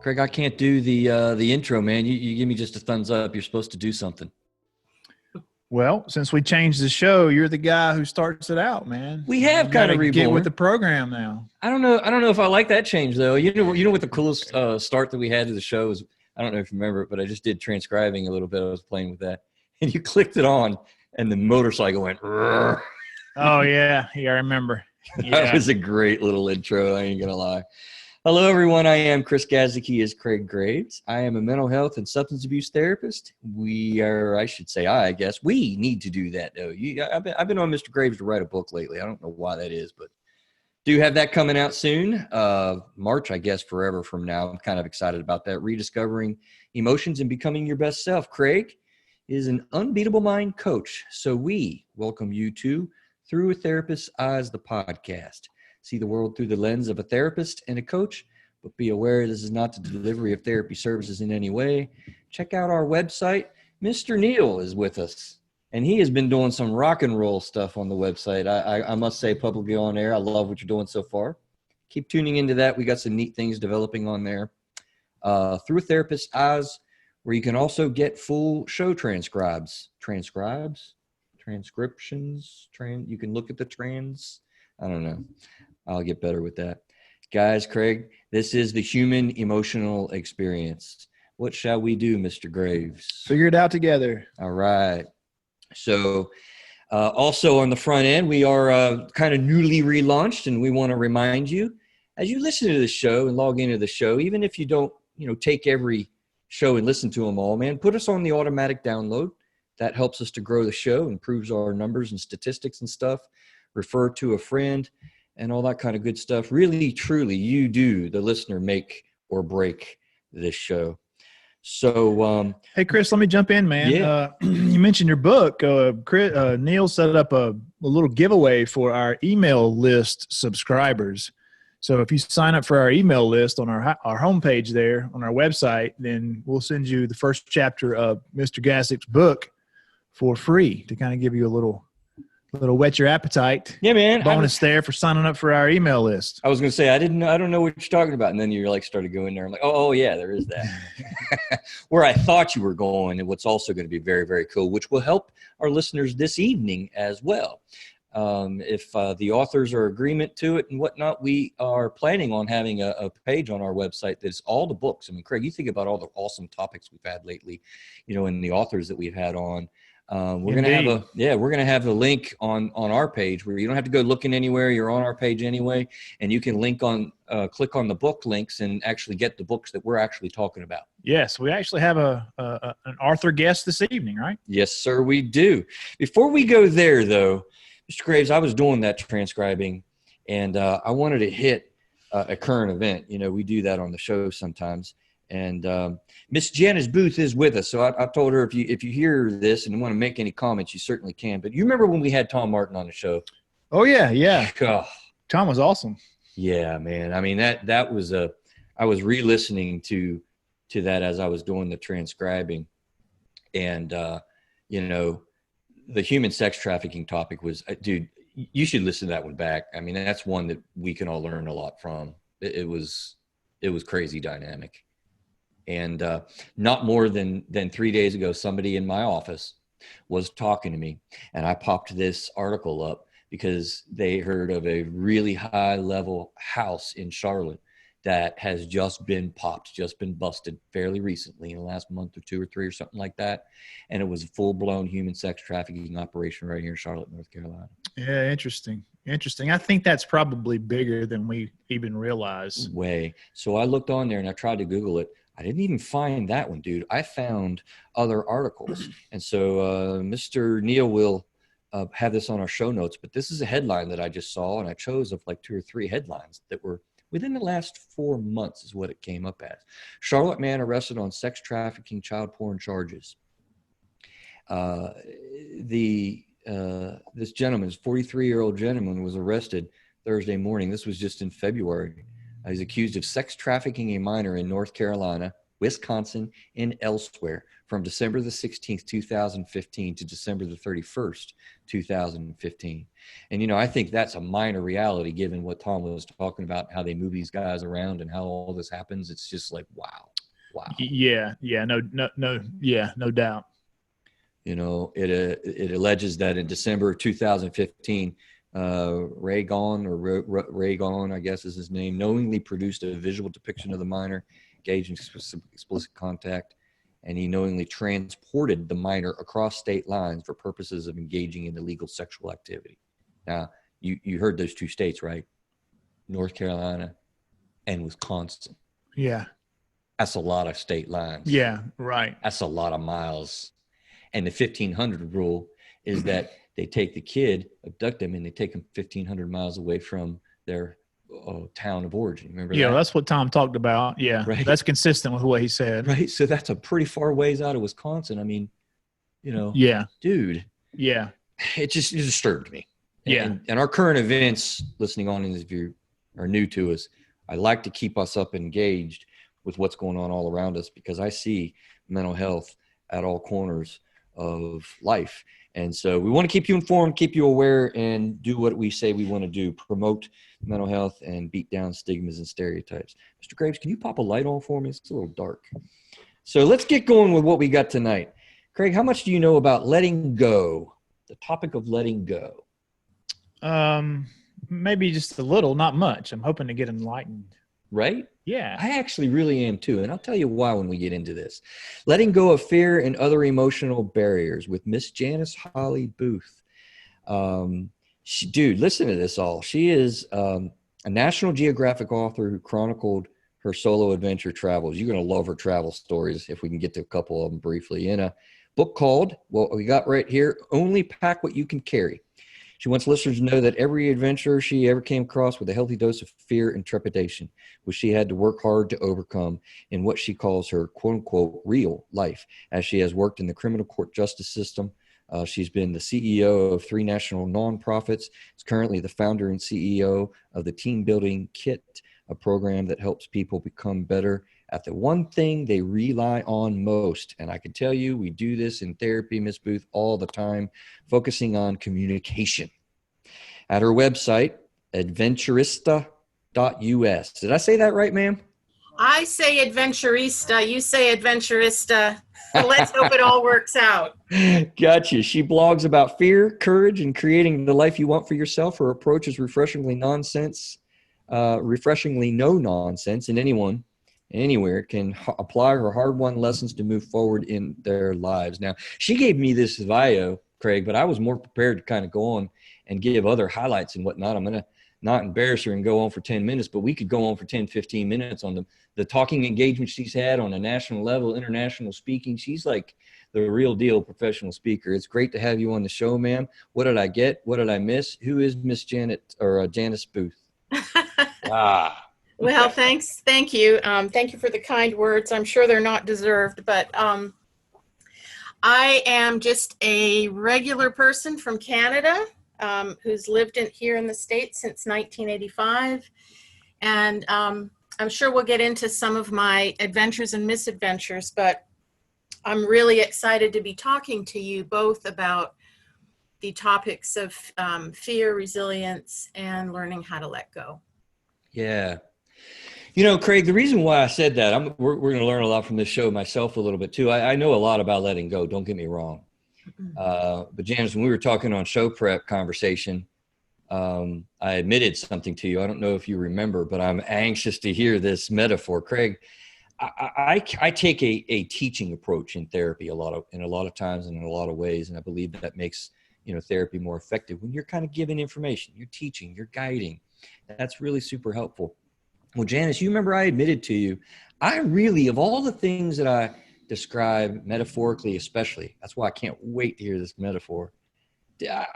Craig, I can't do the intro, man. You give me just a thumbs up. You're supposed to do something. Well, since we changed the show, you're the guy who starts it out, man. We have kind of get with the program now. I don't know if I like that change though. You know what the coolest start that we had to the show is. I don't know if you remember it, but I just did transcribing a little bit. I was playing with that, and you clicked it on, and the motorcycle went. Rrr. Oh yeah, I remember. That was a great little intro. I ain't gonna lie. Hello, everyone. I am Chris Gazdicki as Craig Graves. I am a mental health and substance abuse therapist. We need to do that, though. I've been on Mr. Graves to write a book lately. I don't know why that is, but do have that coming out soon. March, I guess, forever from now. I'm kind of excited about that. Rediscovering emotions and becoming your best self. Craig is an unbeatable mind coach. So we welcome you to Through a Therapist's Eyes, the podcast. See the world through the lens of a therapist and a coach, but be aware this is not the delivery of therapy services in any way. Check out our website. Mr. Neil is with us, and he has been doing some rock and roll stuff on the website. I must say publicly on air, I love what you're doing so far. Keep tuning into that. We got some neat things developing on there. Through a Therapist's Eyes, where you can also get full show transcriptions. You can look at the I don't know. I'll get better with that. Guys, Craig, this is the human emotional experience. What shall we do, Mr. Graves? Figure it out together. All right. So also on the front end, we are kind of newly relaunched, and we want to remind you, as you listen to the show and log into the show, even if you don't, take every show and listen to them all, man, put us on the automatic download. That helps us to grow the show, improves our numbers and statistics and stuff. Refer to a friend and all that kind of good stuff. Really, truly, you do, the listener, make or break this show. So, hey, Chris, let me jump in, man. Yeah. You mentioned your book. Neil set up a little giveaway for our email list subscribers. So if you sign up for our email list on our homepage there on our website, then we'll send you the first chapter of Mr. Gassick's book for free to kind of give you a little whet your appetite. Yeah, man. Bonus there for signing up for our email list. I was going to say, I don't know what you're talking about. And then you started going there. I'm like, oh yeah, there is that. Where I thought you were going, and what's also going to be very, very cool, which will help our listeners this evening as well. If the authors are agreement to it and whatnot, we are planning on having a page on our website that's all the books. I mean, Craig, you think about all the awesome topics we've had lately, and the authors that we've had on. We're gonna have a link on our page where you don't have to go looking anywhere. You're on our page anyway, and you can click on the book links and actually get the books that we're actually talking about. Yes, we actually have an author guest this evening, right? Yes, sir, we do. Before we go there, though, Mr. Graves, I was doing that transcribing, and I wanted to hit a current event. We do that on the show sometimes. And Miss Janice Booth is with us. So I told her, if you hear this and want to make any comments, you certainly can. But you remember when we had Tom Martin on the show? Oh, yeah. Oh. Tom was awesome. Yeah, man. I mean, that was I was re-listening to that as I was doing the transcribing. And, the human sex trafficking topic was, dude, you should listen to that one back. I mean, that's one that we can all learn a lot from. It was crazy dynamic. And not more than 3 days ago, somebody in my office was talking to me, and I popped this article up because they heard of a really high-level house in Charlotte that has just been busted fairly recently in the last month or 2 or 3 or something like that. And it was a full-blown human sex trafficking operation right here in Charlotte, North Carolina. Yeah, interesting. I think that's probably bigger than we even realize. Way. So I looked on there and I tried to Google it. I didn't even find that one, dude. I found other articles. And so Mr. Neil will have this on our show notes, but this is a headline that I just saw, and I chose of 2 or 3 headlines that were within the last 4 months is what it came up as. Charlotte man arrested on sex trafficking, child porn charges. This gentleman, this 43-year-old gentleman, was arrested Thursday morning. This was just in February. He's accused of sex trafficking a minor in North Carolina Wisconsin, and elsewhere from December the 16th, 2015 to December the 31st, 2015. And, I think that's a minor reality given what Tom was talking about, how they move these guys around and how all this happens. It's just like, wow. Yeah. No doubt. It alleges that in December of 2015, Raygon, I guess is his name, knowingly produced a visual depiction of the minor engaged in explicit contact, and he knowingly transported the minor across state lines for purposes of engaging in illegal sexual activity. Now, you heard those two states, right? North Carolina and Wisconsin. Yeah. That's a lot of state lines. Yeah, right. That's a lot of miles. And the 1,500 rule is that they take the kid, abduct them, and they take them 1,500 miles away from their town of origin. Remember that? Yeah, that's what Tom talked about. Yeah, right. That's consistent with what he said. Right. So that's a pretty far ways out of Wisconsin. I mean, Yeah. Dude. Yeah. It disturbed me. Yeah. And our current events, listening on in this view, are new to us. I like to keep us up engaged with what's going on all around us because I see mental health at all corners of life. And so we want to keep you informed, keep you aware, and do what we say we want to do, promote mental health and beat down stigmas and stereotypes. Mr. Graves, can you pop a light on for me? It's a little dark. So let's get going with what we got tonight. Craig, how much do you know about letting go, the topic of letting go? Maybe just a little, not much. I'm hoping to get enlightened. Right? Yeah. I actually really am too. And I'll tell you why when we get into this. Letting go of fear and other emotional barriers with Miss Janice Holly Booth. Dude, listen to this all. She is a National Geographic author who chronicled her solo adventure travels. You're going to love her travel stories if we can get to a couple of them briefly. In a book called, what we got right here, Only Pack What You Can Carry. She wants listeners to know that every adventure she ever came across with a healthy dose of fear and trepidation, which she had to work hard to overcome in what she calls her quote-unquote real life, as she has worked in the criminal court justice system. She's been the CEO of 3 national nonprofits. She's currently the founder and CEO of the Team Building Kit, a program that helps people become better at the one thing they rely on most. And I can tell you, we do this in therapy, Ms. Booth, all the time, focusing on communication. At her website, adventurista.us. Did I say that right, ma'am? I say adventurista. You say adventurista. So let's hope it all works out. Gotcha. She blogs about fear, courage, and creating the life you want for yourself. Her approach is refreshingly no nonsense, and anyone anywhere can apply her hard-won lessons to move forward in their lives. Now, she gave me this bio, Craig, but I was more prepared to kind of go on and give other highlights and whatnot. I'm going to not embarrass her and go on for 10 minutes, but we could go on for 10, 15 minutes on the talking engagement she's had on a national level, international speaking. She's like the real deal professional speaker. It's great to have you on the show, ma'am. What did I get? What did I miss? Who is Miss Janice Booth? Well, thanks. Thank you. Thank you for the kind words. I'm sure they're not deserved, but I am just a regular person from Canada who's lived here in the States since 1985. And I'm sure we'll get into some of my adventures and misadventures, but I'm really excited to be talking to you both about the topics of fear, resilience, and learning how to let go. Yeah. Craig, the reason why I said that, we're going to learn a lot from this show, myself a little bit too. I know a lot about letting go. Don't get me wrong. But Janice, when we were talking on show prep conversation, I admitted something to you. I don't know if you remember, but I'm anxious to hear this metaphor. Craig, I take a teaching approach in therapy in a lot of times and in a lot of ways. And I believe that makes, therapy more effective when you're kind of giving information, you're teaching, you're guiding. That's really super helpful. Well, Janice, you remember I admitted to you, I really, of all the things that I describe metaphorically, especially, that's why I can't wait to hear this metaphor.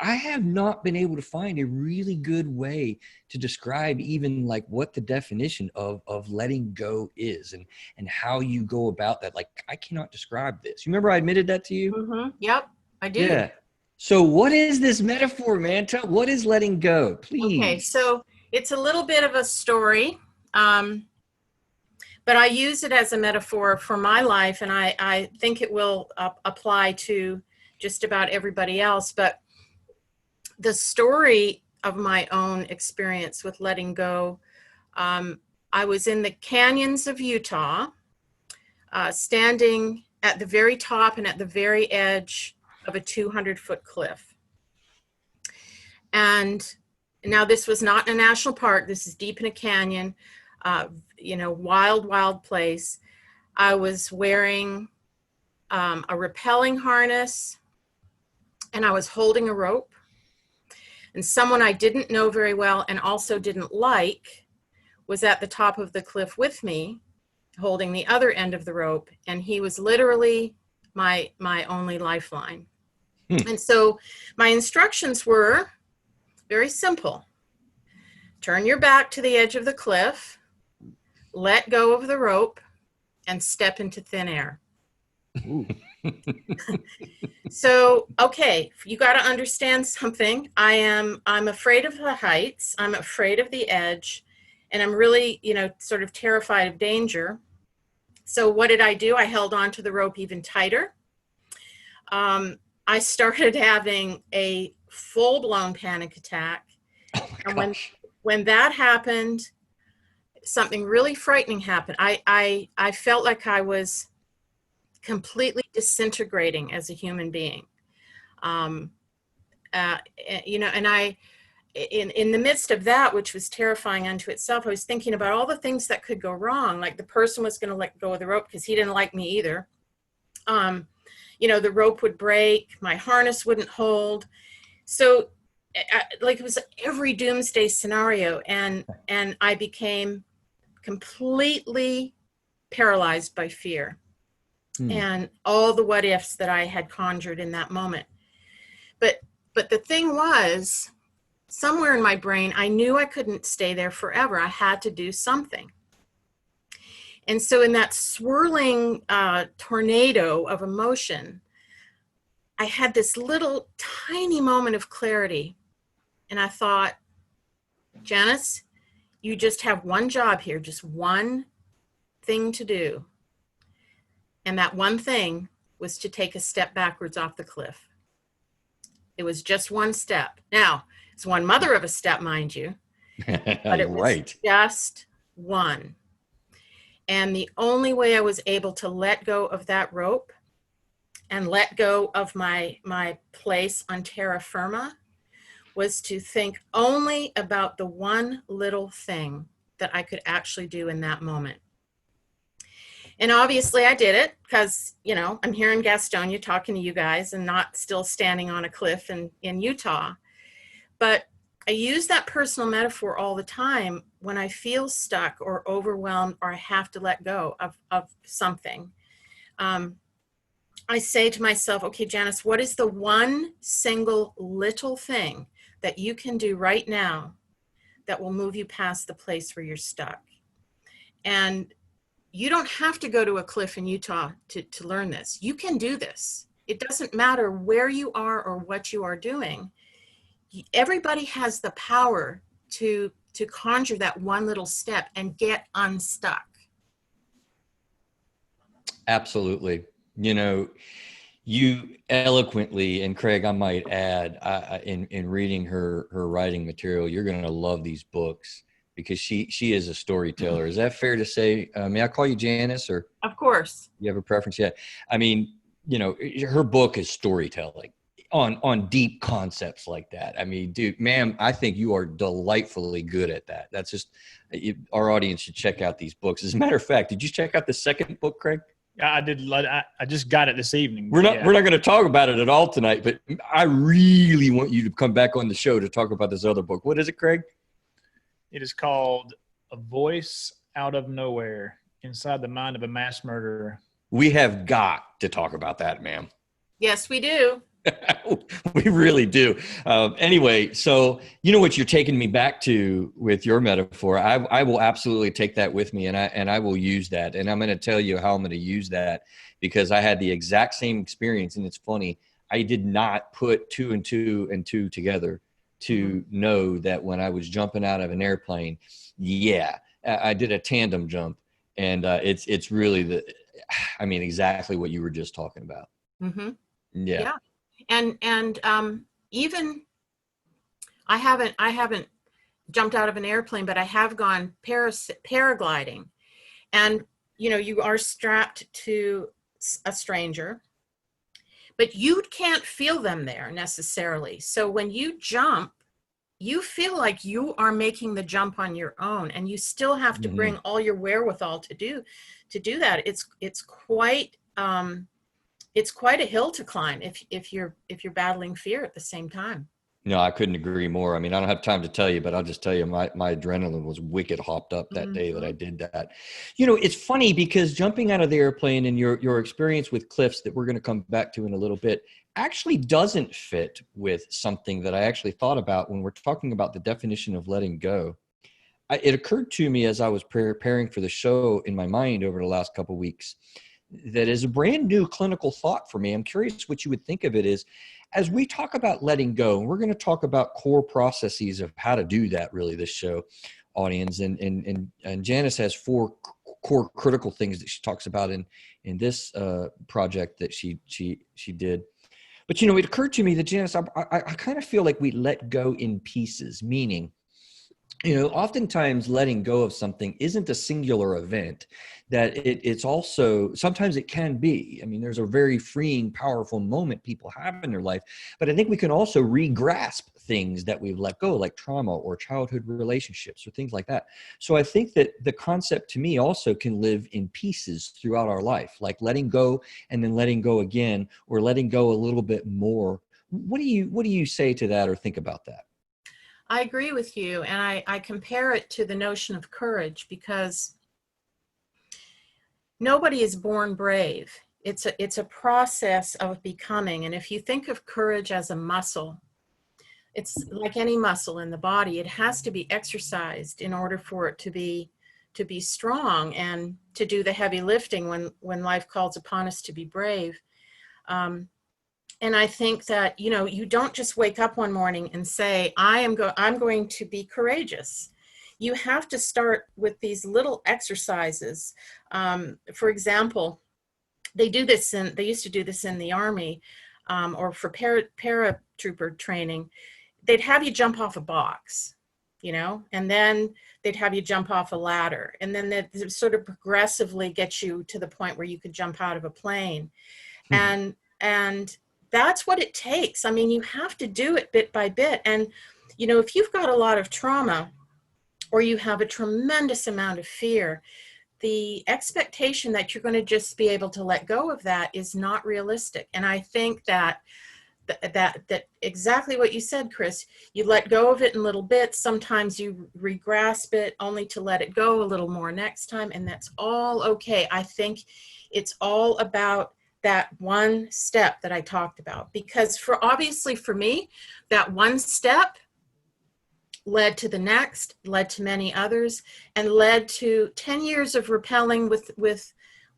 I have not been able to find a really good way to describe even like what the definition of letting go is and how you go about that. Like, I cannot describe this. You remember I admitted that to you? Mm-hmm. Yep, I do. Yeah. So what is this metaphor, man? What is letting go, please? Okay, so it's a little bit of a story. But but I use it as a metaphor for my life, and I think it will apply to just about everybody else. But the story of my own experience with letting go, I was in the canyons of Utah, standing at the very top and at the very edge of a 200-foot cliff. And now this was not in a national park. This is deep in a canyon, wild, wild place. I was wearing a rappelling harness, and I was holding a rope. And someone I didn't know very well and also didn't like was at the top of the cliff with me, holding the other end of the rope. And he was literally my only lifeline. And so my instructions were very simple. Turn your back to the edge of the cliff, let go of the rope, and step into thin air. So, okay, you got to understand something. I'm afraid of the heights. I'm afraid of the edge, and I'm really, sort of terrified of danger. So what did I do? I held on to the rope even tighter. I started having a full-blown panic attack. Oh my And gosh. when that happened, something really frightening happened. I felt like I was completely disintegrating as a human being. And in the midst of that, which was terrifying unto itself, I was thinking about all the things that could go wrong. Like the person was going to let go of the rope because he didn't like me either. The rope would break, my harness wouldn't hold. So it was every doomsday scenario. And I became completely paralyzed by fear and all the what ifs that I had conjured in that moment. But the thing was, somewhere in my brain, I knew I couldn't stay there forever. I had to do something. And so in that swirling tornado of emotion, I had this little tiny moment of clarity. And I thought, Janice, you just have one job here, just one thing to do. And that one thing was to take a step backwards off the cliff. It was just one step. Now, it's one mother of a step, mind you, but it was Right. just one. And the only way I was able to let go of that rope and let go of my place on terra firma was to think only about the one little thing that I could actually do in that moment. And obviously I did it because, I'm here in Gastonia talking to you guys and not still standing on a cliff in Utah. But I use that personal metaphor all the time when I feel stuck or overwhelmed or I have to let go of something. I say to myself, okay, Janice, what is the one single little thing that you can do right now that will move you past the place where you're stuck? And you don't have to go to a cliff in Utah to learn this. You can do this. It doesn't matter where you are or what you are doing. Everybody has the power to conjure that one little step and get unstuck. Absolutely. You eloquently, and Craig, I might add, in reading her writing material, you're going to love these books because she is a storyteller. Is that fair to say? May I call you Janice, or? Of course. You have a preference yet? I mean, her book is storytelling on deep concepts like that. I mean, dude, ma'am, I think you are delightfully good at that. That's just, our audience should check out these books. As a matter of fact, did you check out the second book, Craig? I did. I just got it this evening. We're not going to talk about it at all tonight, but I really want you to come back on the show to talk about this other book. What is it, Craig? It is called A Voice Out of Nowhere, Inside the Mind of a Mass Murderer. We have got to talk about that, ma'am. Yes, we do. We really do. Anyway, so you know what you're taking me back to with your metaphor. I will absolutely take that with me, and I will use that. And I'm going to tell you how I'm going to use that because I had the exact same experience. And it's funny, I did not put two and two together to know that when I was jumping out of an airplane, I did a tandem jump. And it's really exactly what you were just talking about. Mm-hmm. Yeah. Yeah. And even I haven't jumped out of an airplane, but I have gone paragliding. And, you are strapped to a stranger, but you can't feel them there necessarily. So when you jump, you feel like you are making the jump on your own, and you still have to bring all your wherewithal to do that. It's quite a hill to climb if you're battling fear at the same time. No, I couldn't agree more. I don't have time to tell you, but I'll just tell you my adrenaline was wicked hopped up that day that I did that. It's funny because jumping out of the airplane and your experience with cliffs that we're going to come back to in a little bit actually doesn't fit with something that I actually thought about when we're talking about the definition of letting go. It occurred to me as I was preparing for the show in my mind over the last couple of weeks that is a brand new clinical thought for me. I'm curious what you would think of it is, as we talk about letting go, and we're going to talk about core processes of how to do that really this show, audience. And Janice has 4 core critical things that she talks about in this project that she did. But, it occurred to me that, Janice, I kind of feel like we let go in pieces, meaning, oftentimes letting go of something isn't a singular event, that it's also, sometimes it can be. There's a very freeing, powerful moment people have in their life, but I think we can also re-grasp things that we've let go, like trauma or childhood relationships or things like that. So I think that the concept to me also can live in pieces throughout our life, like letting go and then letting go again, or letting go a little bit more. What do you say to that or think about that? I agree with you, and I compare it to the notion of courage, because nobody is born brave. It's a process of becoming. And if you think of courage as a muscle, it's like any muscle in the body. It has to be exercised in order for it to be strong and to do the heavy lifting when life calls upon us to be brave. And I think that, you don't just wake up one morning and say, I'm going to be courageous. You have to start with these little exercises. For example, they used to do this in the Army, or for paratrooper training. They'd have you jump off a box, and then they'd have you jump off a ladder. And then they'd sort of progressively get you to the point where you could jump out of a plane. And that's what it takes. You have to do it bit by bit. And, if you've got a lot of trauma or you have a tremendous amount of fear, the expectation that you're going to just be able to let go of that is not realistic. And I think that exactly what you said, Chris, you let go of it in little bits. Sometimes you re-grasp it only to let it go a little more next time. And that's all okay. I think it's all about that one step that I talked about, because obviously for me, that one step led to the next, led to many others, and led to 10 years of rappelling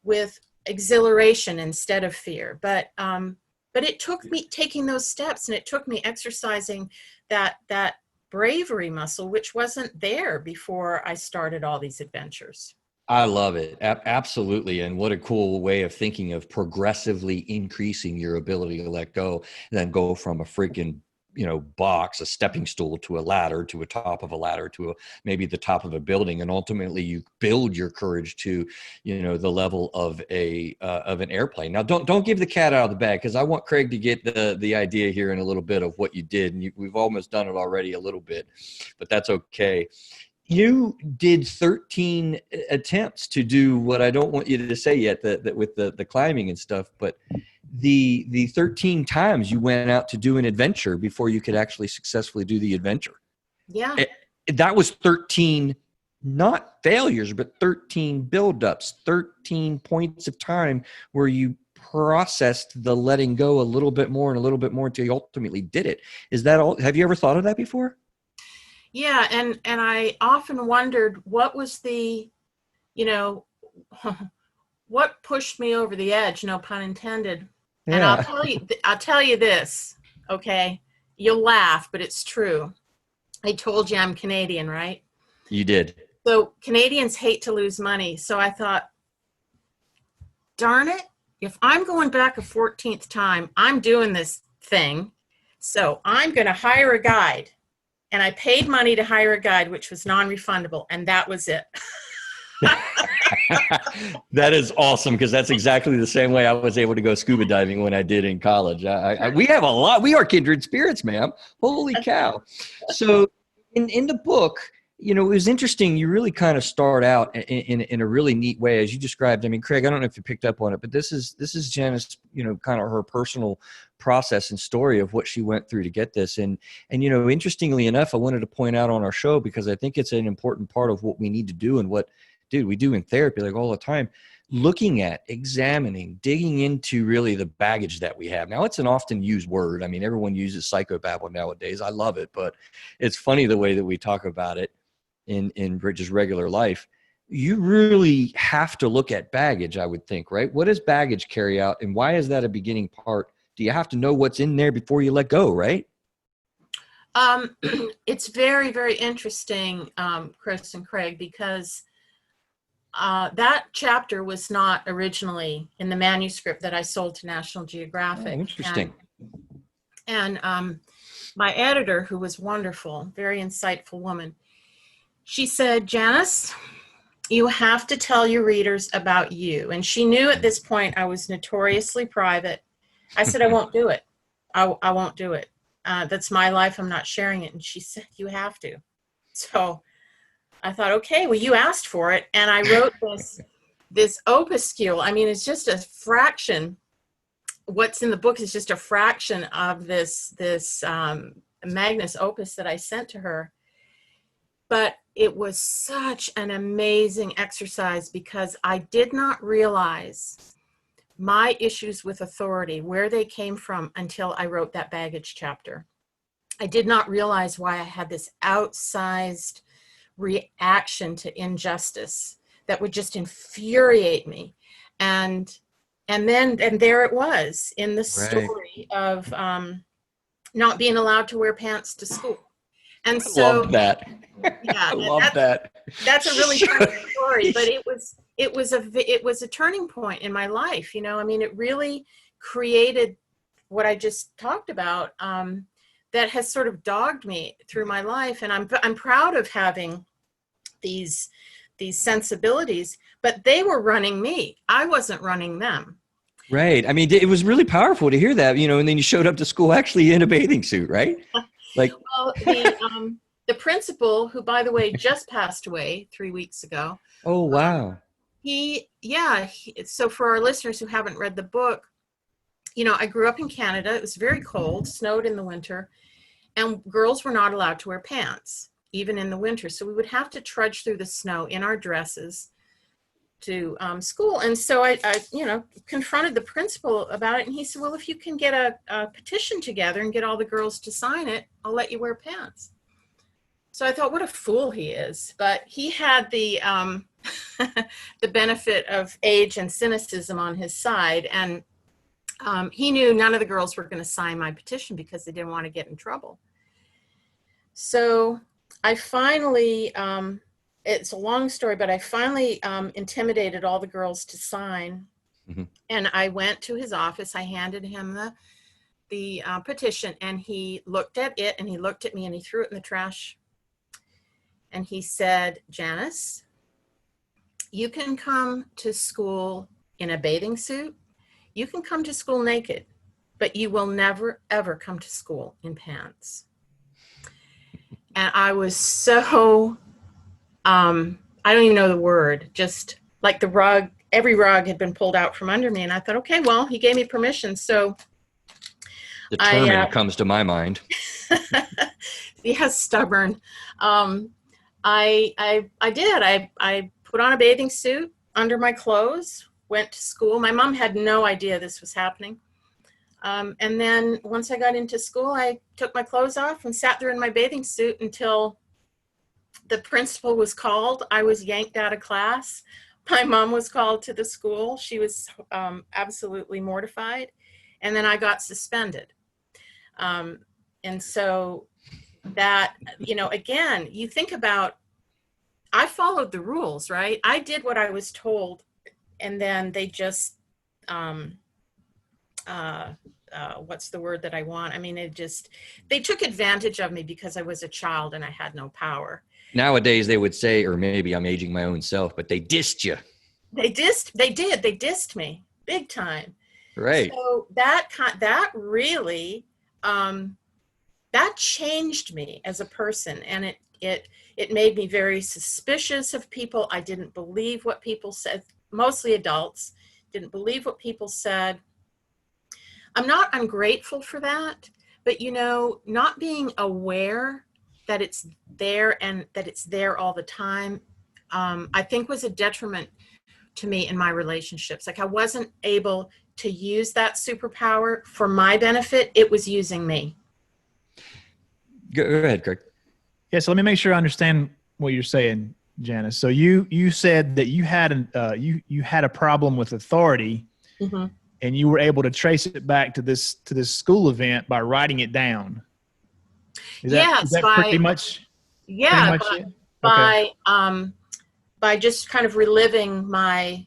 with exhilaration instead of fear. But it took me taking those steps, and it took me exercising that bravery muscle, which wasn't there before I started all these adventures. I love it. Absolutely. And what a cool way of thinking of progressively increasing your ability to let go, and then go from a freaking, box, a stepping stool, to a ladder, to a top of a ladder, to maybe the top of a building. And ultimately you build your courage to, the level of an airplane. Now, don't give the cat out of the bag, because I want Craig to get the idea here in a little bit of what you did. And we've almost done it already a little bit, but that's okay. You did 13 attempts to do what I don't want you to say yet, that with the climbing and stuff, but the 13 times you went out to do an adventure before you could actually successfully do the adventure. Yeah. That was 13, not failures, but 13 buildups, 13 points of time where you processed the letting go a little bit more and a little bit more until you ultimately did it. Is that all? Have you ever thought of that before? Yeah, and I often wondered what was what pushed me over the edge, no pun intended. Yeah. And I'll tell you this, okay? You'll laugh, but it's true. I told you I'm Canadian, right? You did. So Canadians hate to lose money. So I thought, darn it, if I'm going back a 14th time, I'm doing this thing. So I'm going to hire a guide. And I paid money to hire a guide, which was non-refundable. And that was it. That is awesome, because that's exactly the same way I was able to go scuba diving when I did in college. We have a lot. We are kindred spirits, ma'am. Holy cow. So in the book, it was interesting. You really kind of start out in a really neat way, as you described. I mean, Craig, I don't know if you picked up on it, but this is Janice, kind of her personal process and story of what she went through to get this. And interestingly enough, I wanted to point out on our show, because I think it's an important part of what we need to do and what, we do in therapy, like all the time, looking at, examining, digging into really the baggage that we have. Now, it's an often used word. I mean, everyone uses psychobabble nowadays. I love it, but it's funny the way that we talk about it in just regular life. You really have to look at baggage, I would think, right? What does baggage carry out, and why is that a beginning part? Do you have to know what's in there before you let go, right? It's very, very interesting, Chris and Craig, because that chapter was not originally in the manuscript that I sold to National Geographic. Oh, interesting. And my editor, who was wonderful, very insightful woman, she said, Janice, you have to tell your readers about you. And she knew at this point I was notoriously private. I said, I won't do it. I won't do it. That's my life. I'm not sharing it. And she said, you have to. So I thought, okay, well, you asked for it. And I wrote this opuscule. I mean, it's just a fraction. What's in the book is just a fraction of this magnus opus that I sent to her. But it was such an amazing exercise, because I did not realize my issues with authority, where they came from, until I wrote that baggage chapter. I did not realize why I had this outsized reaction to injustice that would just infuriate me. And there it was in the story of not being allowed to wear pants to school. And so I love that. Yeah, I love that. That's a really funny story, but it was a turning point in my life. I mean, it really created what I just talked about, that has sort of dogged me through my life. And I'm proud of having these sensibilities, but they were running me. I wasn't running them. Right. I mean, it was really powerful to hear that, and then you showed up to school actually in a bathing suit, right? Like, well, the principal, who, by the way, just passed away 3 weeks ago. Oh, wow. So for our listeners who haven't read the book, I grew up in Canada. It was very cold, snowed in the winter, and girls were not allowed to wear pants, even in the winter. So we would have to trudge through the snow in our dresses to school. And so I confronted the principal about it, and he said, well, if you can get a petition together and get all the girls to sign it, I'll let you wear pants. So I thought, what a fool he is. But he had the the benefit of age and cynicism on his side. And he knew none of the girls were going to sign my petition because they didn't want to get in trouble. So I finally, it's a long story, but I finally intimidated all the girls to sign. Mm-hmm. And I went to his office. I handed him the petition, and he looked at it, and he looked at me, and he threw it in the trash. And he said, Janice, you can come to school in a bathing suit. You can come to school naked, but you will never, ever come to school in pants. And I was so, I don't even know the word, just like the rug, every rug had been pulled out from under me. And I thought, okay, well, he gave me permission. So determined comes to my mind. Yeah, stubborn. I did. I put on a bathing suit under my clothes, went to school. My mom had no idea this was happening. And then once I got into school, I took my clothes off and sat there in my bathing suit until the principal was called. I was yanked out of class. My mom was called to the school. She was absolutely mortified. And then I got suspended. And so that, again, you think about I followed the rules, right? I did what I was told, and then they just, what's the word that I want? I mean, they took advantage of me because I was a child and I had no power. Nowadays they would say, or maybe I'm aging my own self, but they dissed you. They dissed me big time. Right. So that really, that changed me as a person, and it made me very suspicious of people. I didn't believe what people said, mostly adults, didn't believe what people said. I'm not ungrateful for that, but not being aware that it's there and that it's there all the time, I think was a detriment to me in my relationships. Like I wasn't able to use that superpower for my benefit. It was using me. Go ahead, Craig. Yeah, so let me make sure I understand what you're saying, Janice. So you said that you had you had a problem with authority, Mm-hmm. and you were able to trace it back to this school event by writing it down. Is that pretty much? Yeah, pretty much by just kind of reliving my,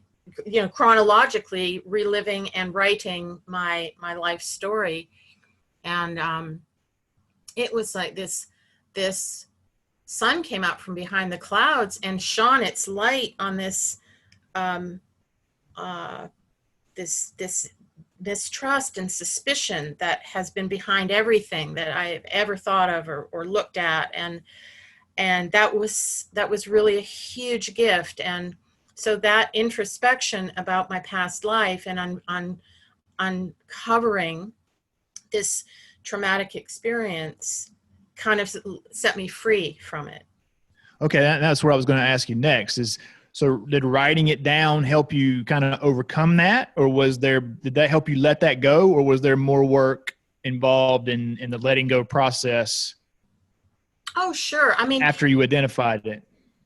chronologically reliving and writing my life story, and it was like this sun came out from behind the clouds and shone its light on this this mistrust and suspicion that has been behind everything that I've ever thought of or looked at, and that was really a huge gift. And so that introspection about my past life and uncovering this traumatic experience kind of set me free from it. Okay, that's where I was going to ask you next. So did writing it down help you kind of overcome that, or did that help you let that go, or was there more work involved in the letting go process? Oh, sure. I mean, after you identified it.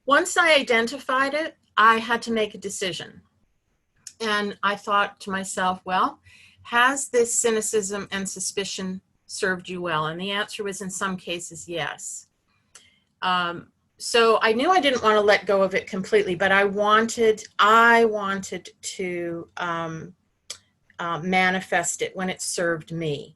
Once I identified it, I had to make a decision. And I thought to myself, well, has this cynicism and suspicion served you well? And the answer was in some cases, yes. So I knew I didn't want to let go of it completely, but I wanted to manifest it when it served me,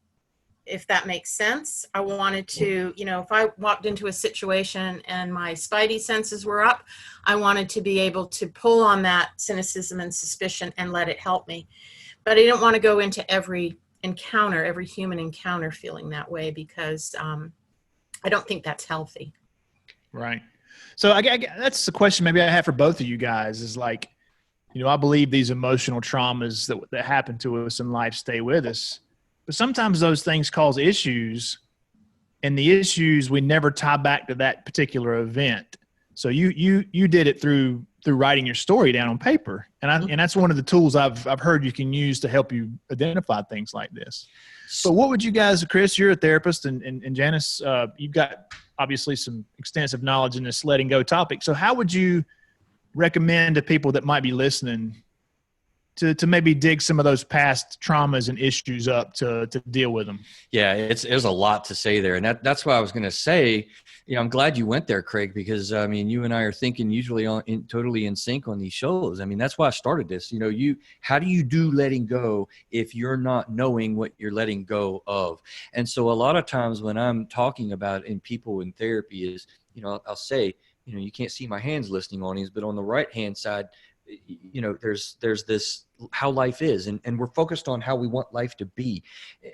if that makes sense. I wanted to, if I walked into a situation and my spidey senses were up, I wanted to be able to pull on that cynicism and suspicion and let it help me. But I didn't want to go into every human encounter feeling that way, because I don't think that's healthy. Right. So I that's the question maybe I have for both of you guys is like, I believe these emotional traumas that happen to us in life stay with us, but sometimes those things cause issues, and the issues we never tie back to that particular event. So you did it through writing your story down on paper, and that's one of the tools I've heard you can use to help you identify things like this. So what would you guys, Chris, you're a therapist, and Janice, you've got obviously some extensive knowledge in this letting go topic. So how would you recommend to people that might be listening to maybe dig some of those past traumas and issues up to deal with them? Yeah, there's a lot to say there. And that's what I was going to say. I'm glad you went there, Craig, because you and I are thinking usually totally in sync on these shows. That's why I started this. How do you do letting go if you're not knowing what you're letting go of? And so a lot of times when I'm talking about in people in therapy is, I'll say, you can't see my hands listing on these, but on the right hand side, there's this how life is, and we're focused on how we want life to be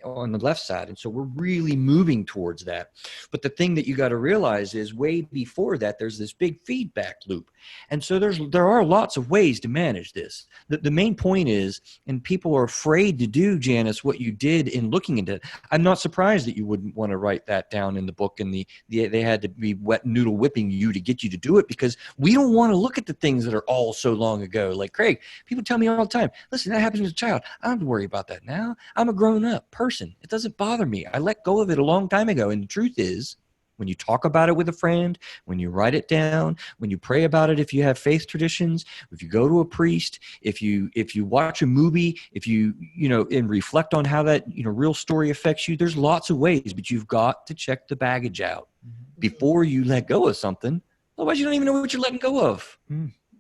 on the left side, and so we're really moving towards that. But the thing that you got to realize is way before that there's this big feedback loop, and so there are lots of ways to manage this. The main point is, and people are afraid to do, Janice, what you did in looking into it. I'm not surprised that you wouldn't want to write that down in the book, and they had to be wet noodle whipping you to get you to do it, because we don't want to look at the things that are all so long ago. Like Craig, people tell me all the time, listen, that happened as a child. I don't have to worry about that now. I'm a grown-up person. It doesn't bother me. I let go of it a long time ago. And the truth is, when you talk about it with a friend, when you write it down, when you pray about it, if you have faith traditions, if you go to a priest, if you watch a movie, if you and reflect on how that real story affects you, there's lots of ways, but you've got to check the baggage out before you let go of something. Otherwise, you don't even know what you're letting go of.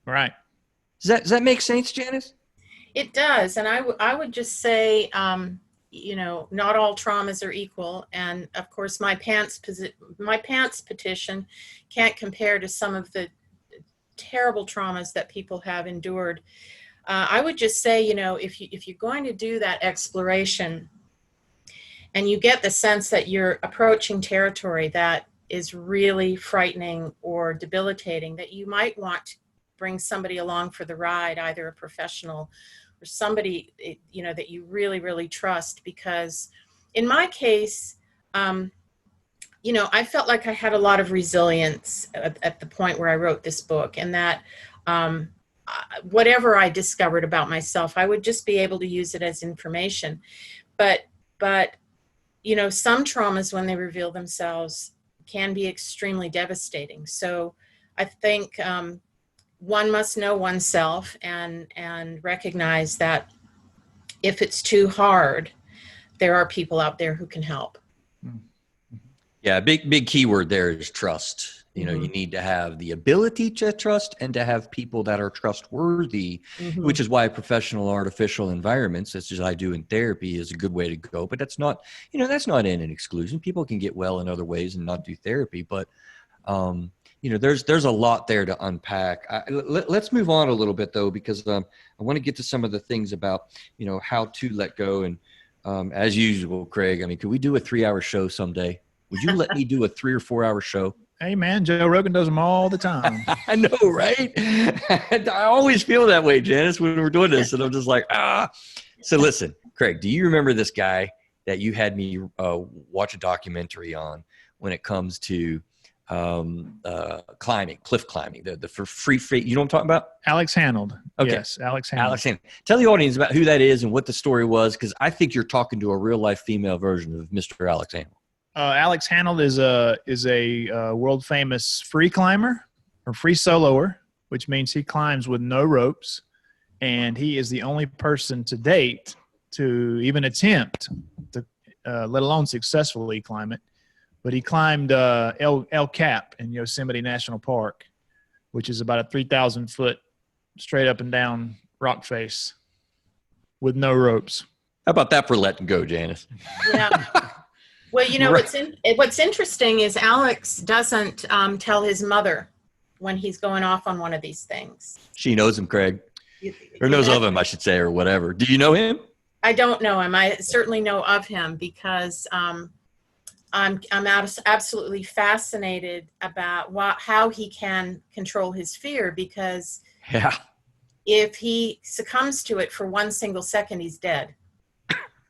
Right. Does that make sense, Janice? It does. And I would just say, not all traumas are equal. And of course, my pants petition can't compare to some of the terrible traumas that people have endured. I would just say, if you're going to do that exploration and you get the sense that you're approaching territory that is really frightening or debilitating, that you might want to bring somebody along for the ride, either a professional or somebody, that you really, really trust. Because in my case, I felt like I had a lot of resilience at the point where I wrote this book, and that whatever I discovered about myself, I would just be able to use it as information. But some traumas, when they reveal themselves, can be extremely devastating. So I think one must know oneself and recognize that if it's too hard, there are people out there who can help. Yeah, big keyword there is trust. You need to have the ability to trust and to have people that are trustworthy, which is why professional artificial environments, such as I do in therapy, is a good way to go. But that's not in an exclusion. People can get well in other ways and not do therapy. But, there's a lot there to unpack. Let's move on a little bit, though, because I want to get to some of the things about, how to let go. And as usual, Craig, could we do a 3-hour show someday? Would you let me do a 3 or 4 hour show? Hey, man, Joe Rogan does them all the time. I know, right? I always feel that way, Janice, when we're doing this. And I'm just like, So listen, Craig, do you remember this guy that you had me watch a documentary on when it comes to climbing, cliff climbing, the free, you know what I'm talking about? Alex Honnold. Okay. Yes, Alex Honnold. Alex Honnold. Tell the audience about who that is and what the story was, because I think you're talking to a real life female version of Mr. Alex Honnold. Alex Honnold is a world famous free climber or free soloer, which means he climbs with no ropes, and he is the only person to date to even attempt to, let alone successfully climb it. But he climbed El Cap in Yosemite National Park, which is about a 3,000 foot straight up and down rock face with no ropes. How about that for letting go, Janice? Yeah. Well, what's interesting is Alex doesn't tell his mother when he's going off on one of these things. She knows him, Craig, or knows of him, I should say, or whatever. Do you know him? I don't know him. I certainly know of him because I'm absolutely fascinated about how he can control his fear. Because if he succumbs to it for 1 single second, he's dead.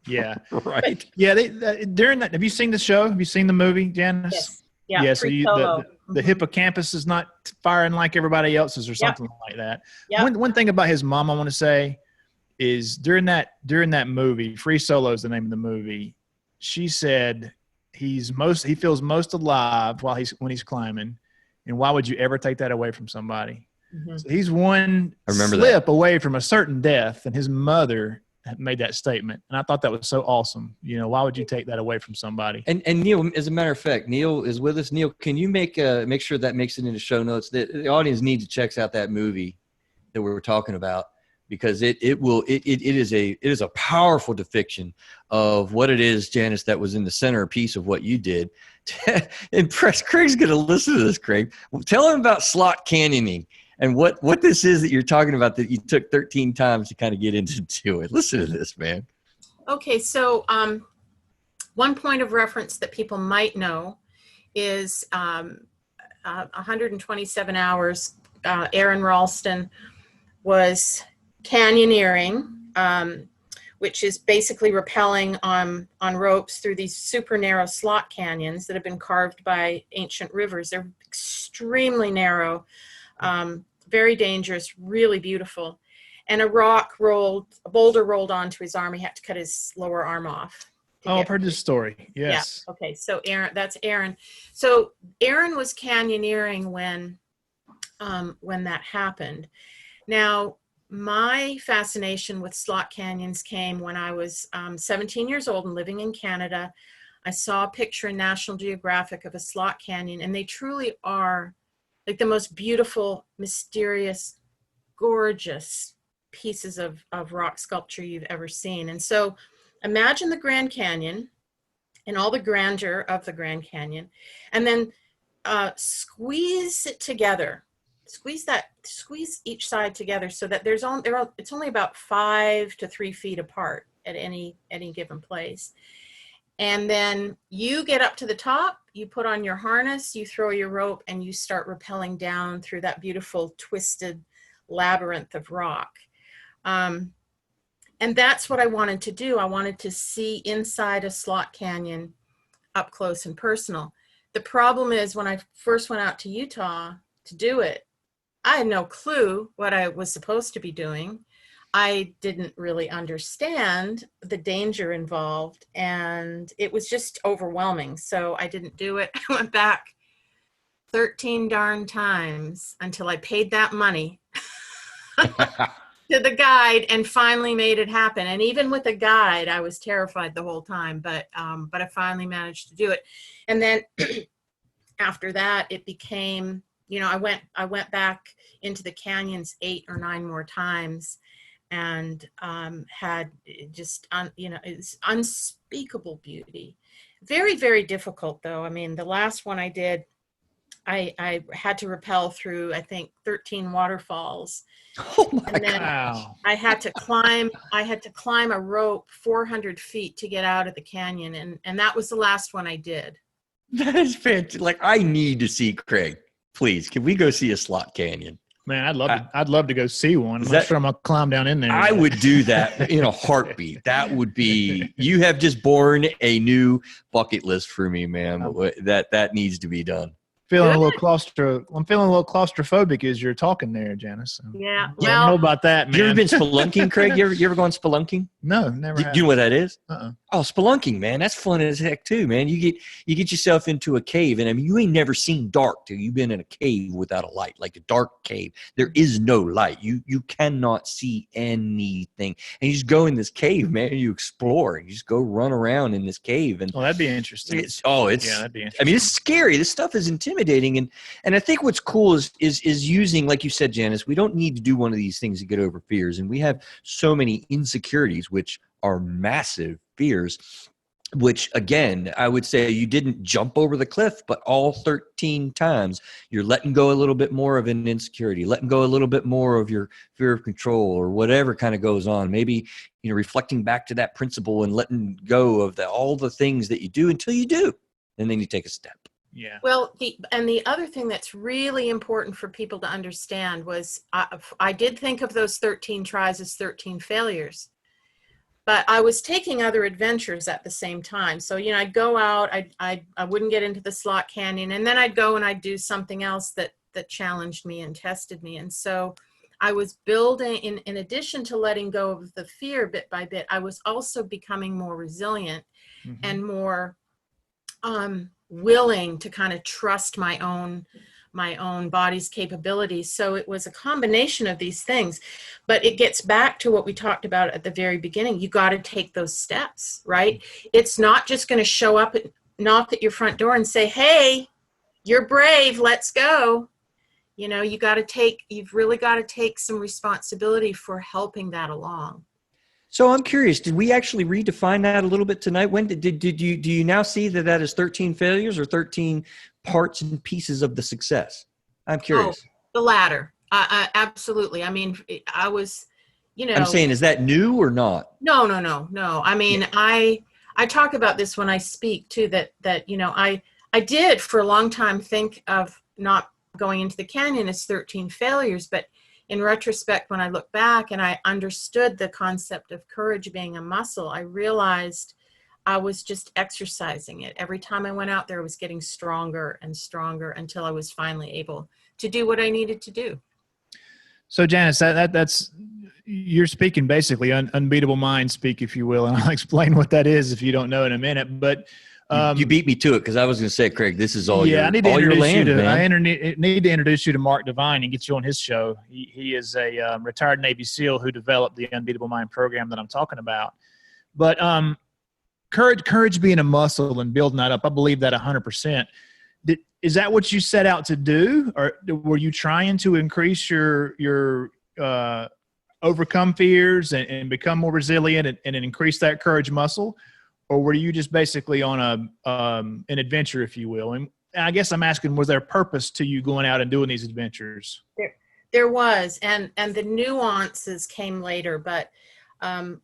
Yeah. Right. Yeah. During that, have you seen the show? Have you seen the movie, Janice? Yes. Yeah. Yeah. So the hippocampus is not firing like everybody else's or something like that. Yep. One thing about his mom I want to say is during that movie, Free Solo is the name of the movie. She said he feels most alive when he's climbing. And why would you ever take that away from somebody? So he's one slip away from a certain death, and his mother made that statement, and I thought that was so awesome. Why would you take that away from somebody? And Neil, as a matter of fact, Neil is with us. Neil, can you make sure that makes it into show notes? The audience needs to check out that movie that we were talking about, because it is a powerful depiction of what it is, Janice, that was in the centerpiece of what you did. Impress Craig's going to listen to this. Craig, tell him about slot canyoning. And what this is that you're talking about that you took 13 times to kind of get into it. Listen to this, man. Okay, so one point of reference that people might know is 127 hours. Aaron Ralston was canyoneering, which is basically rappelling on ropes through these super narrow slot canyons that have been carved by ancient rivers. They're extremely narrow. Very dangerous, really beautiful. And a boulder rolled onto his arm. He had to cut his lower arm off. Oh, I've heard this story. Yes. Yeah. Okay. So that's Aaron. So Aaron was canyoneering when that happened. Now, my fascination with slot canyons came when I was 17 years old and living in Canada. I saw a picture in National Geographic of a slot canyon, and they truly are like the most beautiful, mysterious, gorgeous pieces of rock sculpture you've ever seen. And so imagine the Grand Canyon and all the grandeur of the Grand Canyon, and then squeeze it together. Squeeze each side together so that it's only about 5 to 3 feet apart at any given place. And then you get up to the top, you put on your harness, you throw your rope, and you start rappelling down through that beautiful twisted labyrinth of rock. And that's what I wanted to do. I wanted to see inside a slot canyon up close and personal. The problem is, when I first went out to Utah to do it, I had no clue what I was supposed to be doing. I didn't really understand the danger involved, and it was just overwhelming. So I didn't do it. I went back 13 darn times until I paid that money to the guide and finally made it happen. And even with a guide, I was terrified the whole time, but I finally managed to do it. And then after that, it became, I went back into the canyons 8 or 9 more times, and had just, it's unspeakable beauty. Very, very difficult though. I mean, the last one I did, I had to rappel through, I think, 13 waterfalls. Oh my and then Wow. I had to climb a rope 400 feet to get out of the canyon. And that was the last one I did. That is fantastic. Like, I need to see Craig. Please, can we go see a slot canyon? Man, I'd love to go see one. I'm not sure I'm gonna climb down in there. I would do that in a heartbeat. That would be, you have just born a new bucket list for me, man. That needs to be done. I'm feeling a little claustrophobic as you're talking there, Janice. Yeah. I don't know about that, man. You ever been spelunking, Craig? You ever gone spelunking? No, never. Do you know what that is? Uh-uh. Oh, spelunking, man. That's fun as heck too, man. You get yourself into a cave, and I mean, you ain't never seen dark till you've been in a cave without a light, like a dark cave. There is no light. You cannot see anything. And you just go in this cave, man, and you explore. You just go run around in this cave. And Well, that'd be interesting. yeah, that'd be interesting. I mean, it's scary. This stuff is intimidating. And I think what's cool is using, like you said, Janice, we don't need to do one of these things to get over fears. And we have so many insecurities, which are massive fears, which, again, I would say you didn't jump over the cliff, but all 13 times you're letting go a little bit more of an insecurity, letting go a little bit more of your fear of control or whatever kind of goes on. Maybe, reflecting back to that principle and letting go of all the things that you do until you do. And then you take a step. Yeah. Well, the other thing that's really important for people to understand was I did think of those 13 tries as 13 failures, but I was taking other adventures at the same time. So, I'd go out, I wouldn't get into the slot canyon, and then I'd go and I'd do something else that challenged me and tested me. And so I was building, in addition to letting go of the fear bit by bit, I was also becoming more resilient and more willing to kind of trust my own body's capabilities. So it was a combination of these things, but it gets back to what we talked about at the very beginning. You got to take those steps, right? It's not just going to show up and knock at your front door and say, "Hey, you're brave, let's go." You've really got to take some responsibility for helping that along. So I'm curious, did we actually redefine that a little bit tonight? When do you now see that is 13 failures or 13 parts and pieces of the success? I'm curious. Oh, the latter. Absolutely. I mean, I was, I'm saying, is that new or not? No. I mean, yeah. I talk about this when I speak too, that I did for a long time think of not going into the canyon as 13 failures, but in retrospect, when I look back and I understood the concept of courage being a muscle, I realized I was just exercising it. Every time I went out there, I was getting stronger and stronger until I was finally able to do what I needed to do. So, Janice, that's you're speaking basically unbeatable mind speak, if you will, and I'll explain what that is if you don't know in a minute. But you beat me to it because I was going to say, Craig, this is all I need to introduce you to, man. I need to introduce you to Mark Devine and get you on his show. He is a retired Navy SEAL who developed the Unbeatable Mind program that I'm talking about. But courage being a muscle and building that up, I believe that 100%. Is that what you set out to do, or were you trying to increase your overcome fears and become more resilient and increase that courage muscle, or were you just basically on an adventure, if you will? And I guess I'm asking, was there a purpose to you going out and doing these adventures? There was, and the nuances came later. But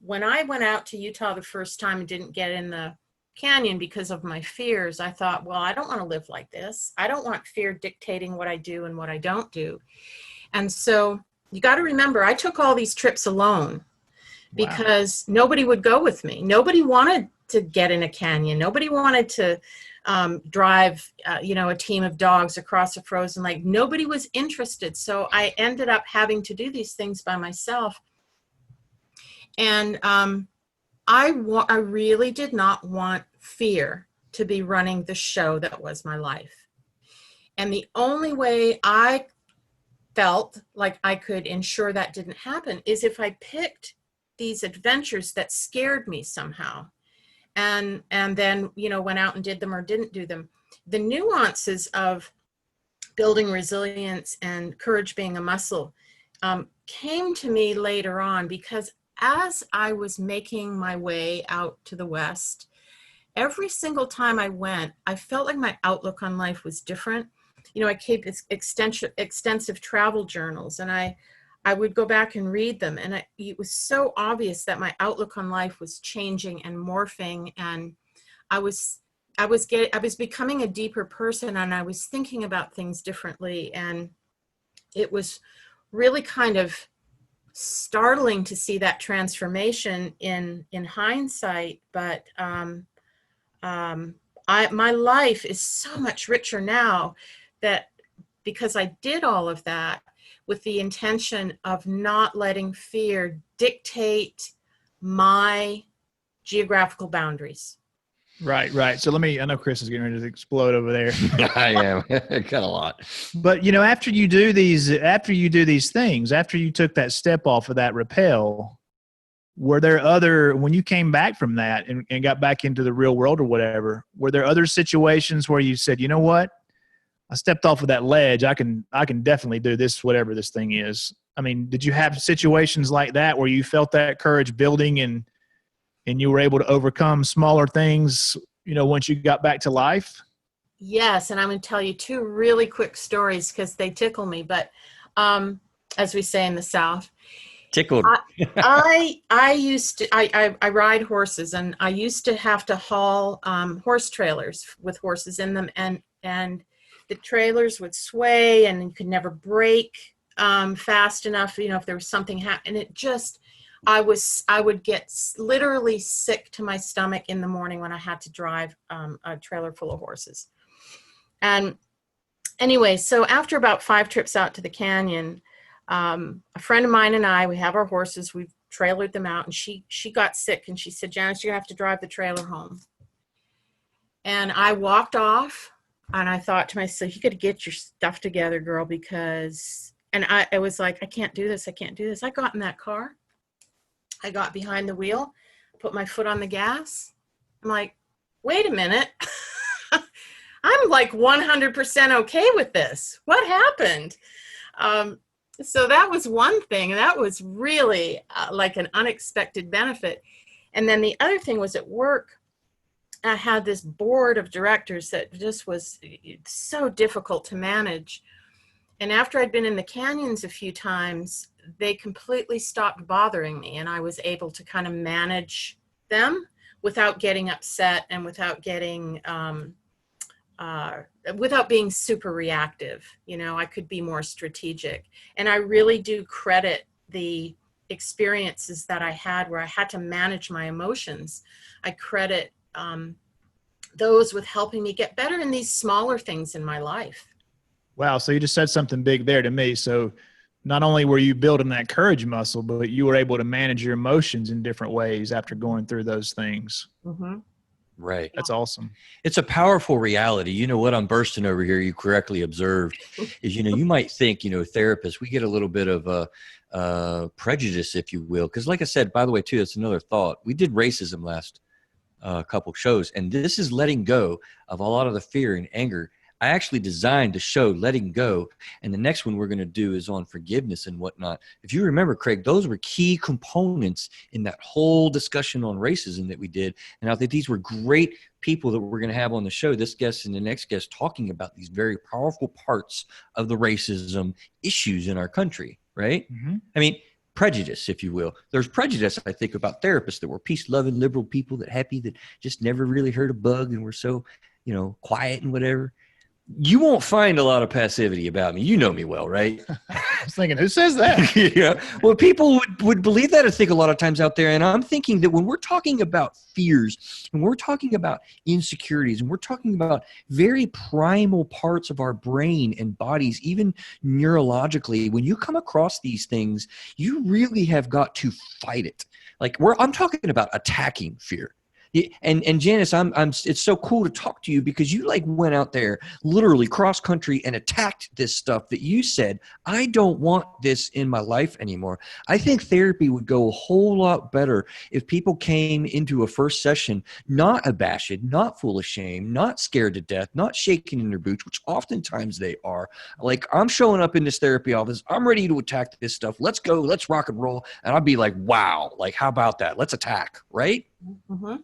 when I went out to Utah the first time and didn't get in the canyon because of my fears, I thought, well, I don't want to live like this. I don't want fear dictating what I do and what I don't do. And so you got to remember, I took all these trips alone because nobody would go with me. Nobody wanted to get in a canyon. Nobody wanted to drive, a team of dogs across a frozen lake. Nobody was interested. So I ended up having to do these things by myself. And I really did not want fear to be running the show that was my life. And the only way I felt like I could ensure that didn't happen is if I picked these adventures that scared me somehow and then, went out and did them or didn't do them. The nuances of building resilience and courage being a muscle came to me later on, because as I was making my way out to the West, every single time I went, I felt like my outlook on life was different. I kept extensive travel journals, and I would go back and read them. And it was so obvious that my outlook on life was changing and morphing. And I was becoming a deeper person, and I was thinking about things differently. And it was really kind of startling to see that transformation in hindsight. But my life is so much richer now, that because I did all of that with the intention of not letting fear dictate my geographical boundaries. Right. So I know Chris is getting ready to explode over there. I am. Got a lot. But after you do these things, after you took that step off of that rappel, were there when you came back from that and got back into the real world or whatever, were there other situations where you said, you know what? I stepped off of that ledge. I can definitely do this, whatever this thing is. I mean, did you have situations like that where you felt that courage building and you were able to overcome smaller things, once you got back to life? Yes. And I'm going to tell you two really quick stories because they tickle me. But as we say in the South, tickled. I ride horses, and I used to have to haul horse trailers with horses in them. And the trailers would sway, and you could never brake fast enough, if there was something happening. It just, I would get literally sick to my stomach in the morning when I had to drive a trailer full of horses. And anyway, so after about 5 trips out to the canyon, a friend of mine and I, we have our horses, we've trailered them out, and she got sick, and she said, Janice, you're gonna have to drive the trailer home. And I walked off, and I thought to myself, you got to get your stuff together, girl, because, and I was like, I can't do this. I got in that car. I got behind the wheel, put my foot on the gas. I'm like, wait a minute. I'm like 100% okay with this. What happened? So that was one thing. That was really like an unexpected benefit. And then the other thing was at work, I had this board of directors that just was so difficult to manage. And after I'd been in the canyons a few times, they completely stopped bothering me, and I was able to kind of manage them without getting upset and without getting, without being super reactive. I could be more strategic. And I really do credit the experiences that I had where I had to manage my emotions. I credit those with helping me get better in these smaller things in my life. Wow. So you just said something big there to me. So not only were you building that courage muscle, but you were able to manage your emotions in different ways after going through those things. Mm-hmm. Right. That's awesome. It's a powerful reality. You know what I'm bursting over here, you correctly observed, is, you might think, therapists, we get a little bit of prejudice, if you will. Because like I said, by the way, too, that's another thought. We did racism last couple shows, and this is letting go of a lot of the fear and anger. I actually designed the show Letting Go, and the next one we're going to do is on forgiveness and whatnot. If you remember, Craig, those were key components in that whole discussion on racism that we did, and I think these were great people that we're going to have on the show, this guest and the next guest, talking about these very powerful parts of the racism issues in our country, right? Mm-hmm. I mean, prejudice, if you will. There's prejudice, I think, about therapists that were peace-loving, liberal people that just never really heard a bug and were so, quiet and whatever. You won't find a lot of passivity about me. You know me well, right? I was thinking, who says that? Yeah. Well, people would believe that, I think, a lot of times out there. And I'm thinking that when we're talking about fears and we're talking about insecurities and we're talking about very primal parts of our brain and bodies, even neurologically, when you come across these things, you really have got to fight it. Like I'm talking about attacking fear. And Janice, it's so cool to talk to you because you went out there literally cross country and attacked this stuff that you said, I don't want this in my life anymore. I think therapy would go a whole lot better if people came into a first session not abashed, not full of shame, not scared to death, not shaking in their boots, which oftentimes they are. Like, I'm showing up in this therapy office, I'm ready to attack this stuff. Let's go, let's rock and roll. And I'll be like, wow, how about that? Let's attack, right? Mm-hmm.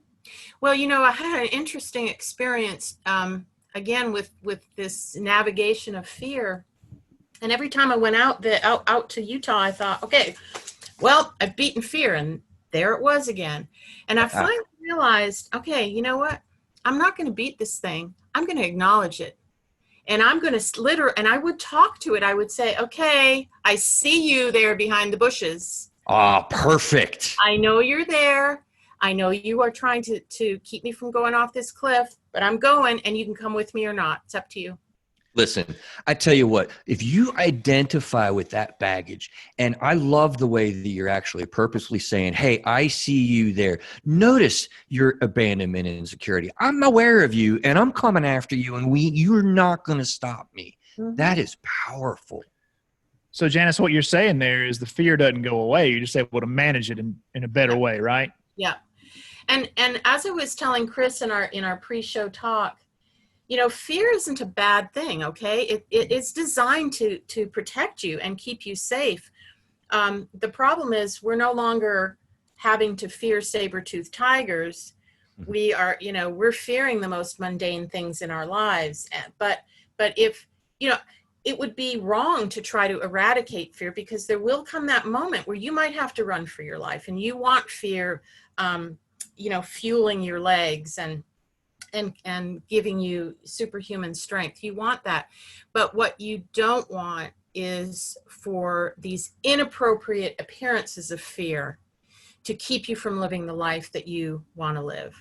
Well, I had an interesting experience, again, with this navigation of fear. And every time I went out to Utah, I thought, okay, well, I've beaten fear. And there it was again. And I finally realized, okay, you know what? I'm not going to beat this thing. I'm going to acknowledge it. And I'm going to and I would talk to it. I would say, okay, I see you there behind the bushes. Ah, perfect. I know you're there. I know you are trying to keep me from going off this cliff, but I'm going, and you can come with me or not. It's up to you. Listen, I tell you what, if you identify with that baggage, and I love the way that you're actually purposely saying, hey, I see you there. Notice your abandonment and insecurity. I'm aware of you, and I'm coming after you, and you're not going to stop me. Mm-hmm. That is powerful. So, Janice, what you're saying there is the fear doesn't go away. You're just able to manage it in a better way, right? Yeah. And as I was telling Chris in our pre-show talk, fear isn't a bad thing, okay? It's designed to protect you and keep you safe. The problem is we're no longer having to fear saber-toothed tigers. We are, we're fearing the most mundane things in our lives. But if, it would be wrong to try to eradicate fear, because there will come that moment where you might have to run for your life, and you want fear, fueling your legs and giving you superhuman strength. You want that. But what you don't want is for these inappropriate appearances of fear to keep you from living the life that you want to live.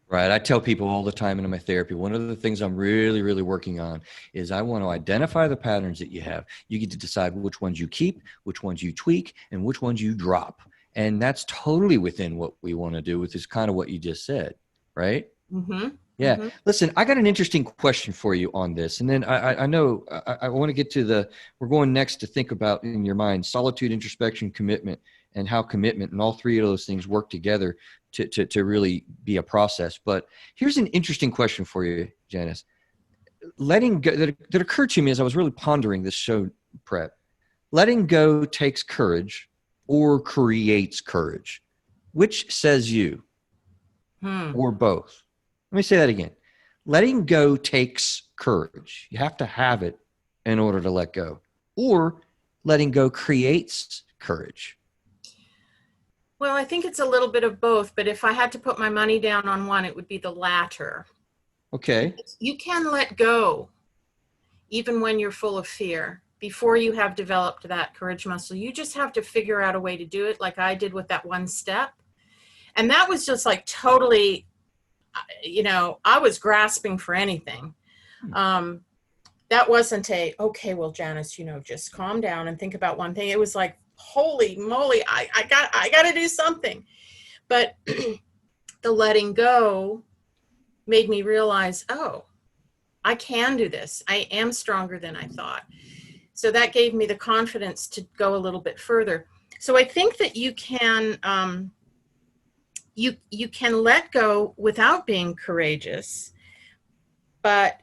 Right. I tell people all the time in my therapy, one of the things I'm really, really working on is I want to identify the patterns that you have. You get to decide which ones you keep, which ones you tweak, and which ones you drop. And that's totally within what we want to do, which is kind of what you just said, right? Mm-hmm. Yeah. Mm-hmm. Listen, I got an interesting question for you on this. And then I know I want to get to we're going next to think about in your mind, solitude, introspection, commitment, and how commitment and all three of those things work together to really be a process. But here's an interesting question for you, Janice. Letting go, that occurred to me as I was really pondering this show prep. Letting go takes courage or creates courage. Which says you? Or both? Let me say that again. Letting go takes courage. You have to have it in order to let go. Or letting go creates courage. Well, I think it's a little bit of both, but if I had to put my money down on one, it would be the latter. Okay. You can let go even when you're full of fear before you have developed that courage muscle. You just have to figure out a way to do it, like I did with that one step. And that was just totally, I was grasping for anything. That wasn't okay, well, Janice, just calm down and think about one thing. It was like, holy moly, I got to do something. But the letting go made me realize, oh, I can do this. I am stronger than I thought. So that gave me the confidence to go a little bit further. So I think that you can, you can let go without being courageous, but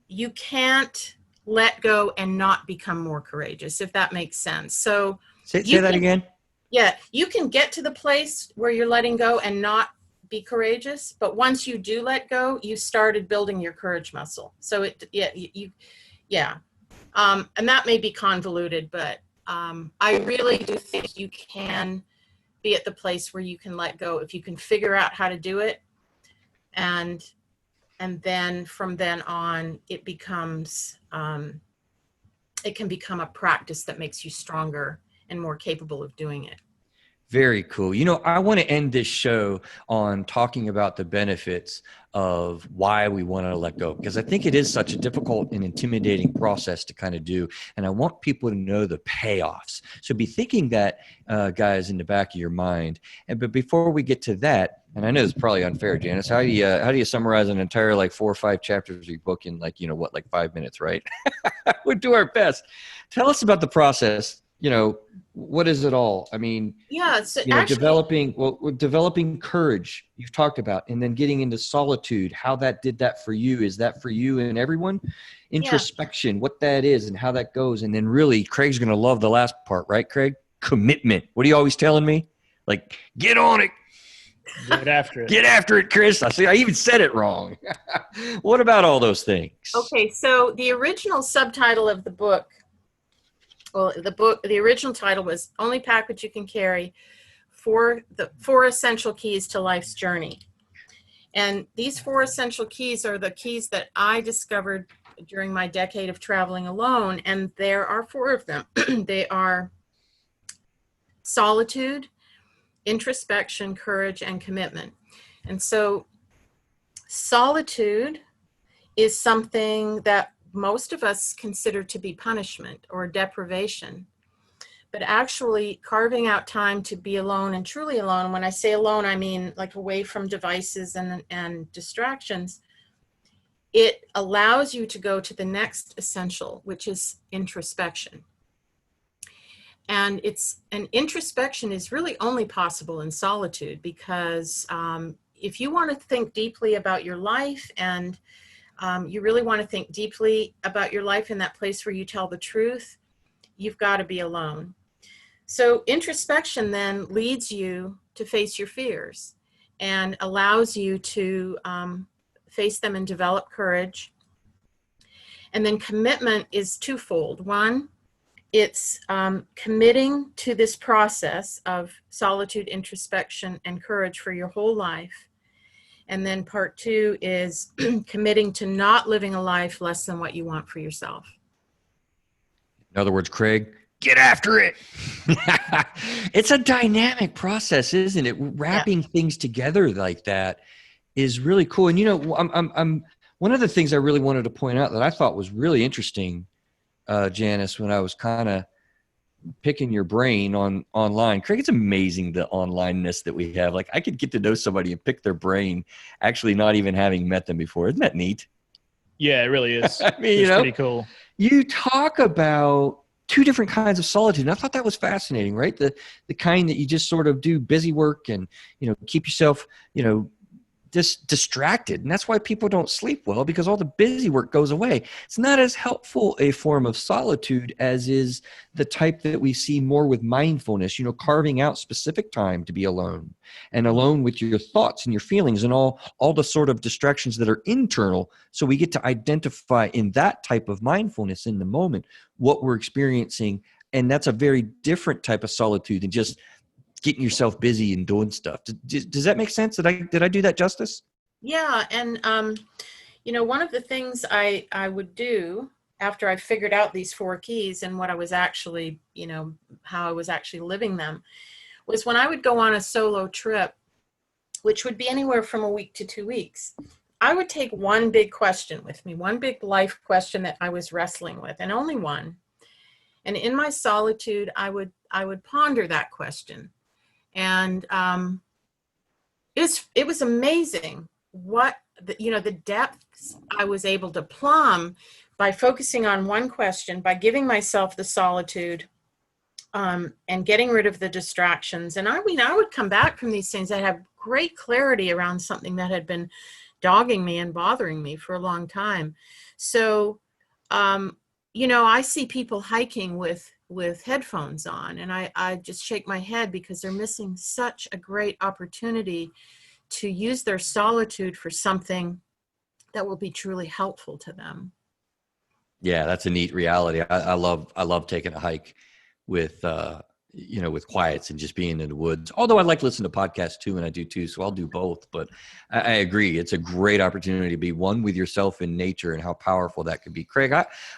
you can't let go and not become more courageous, if that makes sense. So Say that again. Yeah, you can get to the place where you're letting go and not be courageous, but once you do let go, you started building your courage muscle. So and that may be convoluted, but I really do think you can be at the place where you can let go if you can figure out how to do it, and then from then on, it becomes it can become a practice that makes you stronger and more capable of doing it. Very cool. I want to end this show on talking about the benefits of why we want to let go, because I think it is such a difficult and intimidating process to kind of do. And I want people to know the payoffs. So be thinking that, guys, in the back of your mind. But before we get to that, and I know it's probably unfair, Janice, how do you summarize an entire 4 or 5 chapters of your book in 5 minutes, right? We'll do our best. Tell us about the process. What is it all? I mean, so developing courage you've talked about, and then getting into solitude, how that did that for you. Is that for you and everyone? Introspection, what that is and how that goes. And then really, Craig's going to love the last part, right, Craig? Commitment. What are you always telling me? Get on it. Get after it. Get after it, Chris. I even said it wrong. What about all those things? Okay, so the original subtitle of the book, the original title was Only Pack What You Can Carry, the 4 Essential Keys to Life's Journey. And these 4 essential keys are the keys that I discovered during my decade of traveling alone. And there are 4 of them. They are solitude, introspection, courage, and commitment. And so solitude is something that most of us consider to be punishment or deprivation. But actually carving out time to be alone and truly alone, and when I say alone, I mean away from devices and distractions, it allows you to go to the next essential, which is introspection. And introspection is really only possible in solitude, because if you want to think deeply about your life, and you really want to think deeply about your life in that place where you tell the truth, you've got to be alone. So introspection then leads you to face your fears and allows you to face them and develop courage. And then commitment is twofold. One, it's committing to this process of solitude, introspection, and courage for your whole life. And then part 2 is committing to not living a life less than what you want for yourself. In other words, Craig, get after it. It's a dynamic process, isn't it? Wrapping things together like that is really cool. And I'm one of the things I really wanted to point out that I thought was really interesting, Janice, when I was kind of picking your brain online. Craig, it's amazing the onlineness that we have. I could get to know somebody and pick their brain, actually not even having met them before. Isn't that neat? Yeah, it really is. I mean, it's pretty cool. You talk about 2 different kinds of solitude, and I thought that was fascinating, right? The kind that you just sort of do busy work and, keep yourself, just distracted. And that's why people don't sleep well, because all the busy work goes away. It's not as helpful a form of solitude as is the type that we see more with mindfulness, carving out specific time to be alone and alone with your thoughts and your feelings and all the sort of distractions that are internal. So we get to identify in that type of mindfulness in the moment what we're experiencing. And that's a very different type of solitude than just getting yourself busy and doing stuff. Does that make sense? Did I do that justice? Yeah. And, one of the things I would do after I figured out these 4 keys and what I was actually, how I was actually living them, was when I would go on a solo trip, which would be anywhere from a week to 2 weeks, I would take one big question with me, one big life question that I was wrestling with, and only one. And in my solitude, I would ponder that question. And it was amazing what the depths I was able to plumb by focusing on one question, by giving myself the solitude and getting rid of the distractions. And I would come back from these things. I'd have great clarity around something that had been dogging me and bothering me for a long time. So, I see people hiking with headphones on, and I just shake my head because they're missing such a great opportunity to use their solitude for something that will be truly helpful to them. Yeah, that's a neat reality. I love taking a hike with with quiets and just being in the woods. Although I like listening to podcasts too, and I do too, so I'll do both. But I agree, it's a great opportunity to be one with yourself in nature and how powerful that could be. Craig,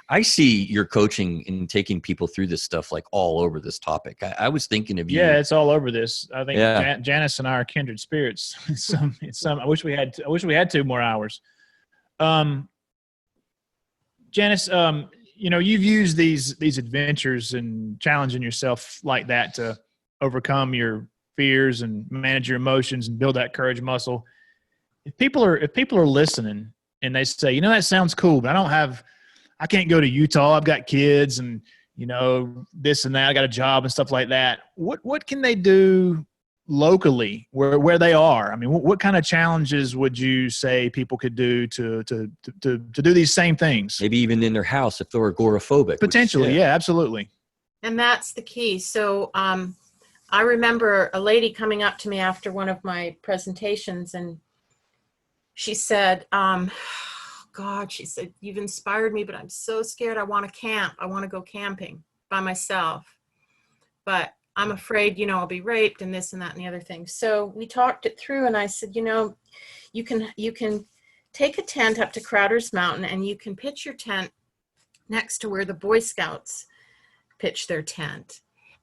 I see your coaching and taking people through this stuff like all over this topic. I was thinking of you. Yeah, it's all over this. I think Yeah. Janice and I are kindred spirits. I wish we had 2 more hours. Janice, you've used these adventures and challenging yourself like that to overcome your fears and manage your emotions and build that courage muscle. If people are listening and they say, that sounds cool, but I can't go to Utah. I've got kids and, this and that. I got a job and stuff like that. What can they do locally where they are? I mean, what kind of challenges would you say people could do to do these same things? Maybe even in their house if they're agoraphobic. Potentially, yeah, absolutely. And that's the key. So I remember a lady coming up to me after one of my presentations, and she said, God, she said, you've inspired me, but I'm so scared. I want to camp. I want to go camping by myself. But I'm afraid, I'll be raped and this and that and the other thing. So we talked it through, and I said, you can take a tent up to Crowder's Mountain, and you can pitch your tent next to where the Boy Scouts pitch their tent.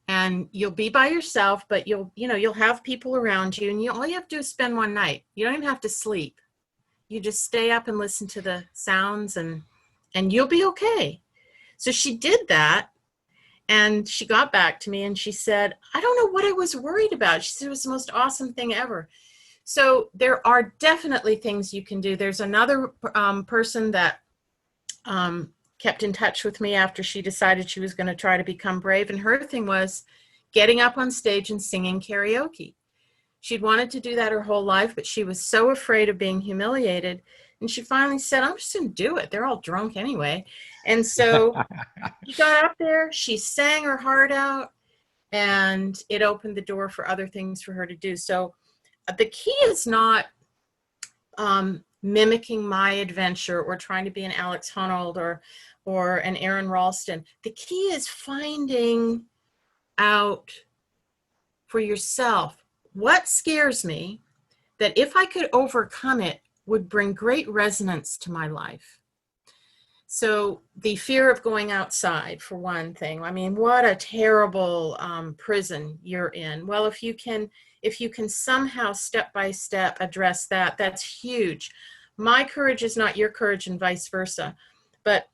And you'll be by yourself, but you'll have people around you, and all you have to do is spend one night. You don't even have to sleep. You just stay up and listen to the sounds, and you'll be okay. So she did that. And she got back to me and she said, I don't know what I was worried about. She said, it was the most awesome thing ever. So there are definitely things you can do. There's another person that kept in touch with me after she decided she was going to try to become brave. And her thing was getting up on stage and singing karaoke. She'd wanted to do that her whole life, but she was so afraid of being humiliated. And she finally said, I'm just going to do it. They're all drunk anyway. And so she got up there, she sang her heart out, and it opened the door for other things for her to do. So the key is not mimicking my adventure or trying to be an Alex Honnold or an Aaron Ralston. The key is finding out for yourself what scares me, that if I could overcome it, would bring great resonance to my life. So the fear of going outside, for one thing. I mean, what a terrible prison you're in. Well, if you can somehow step by step address that, that's huge. My courage is not your courage and vice versa. But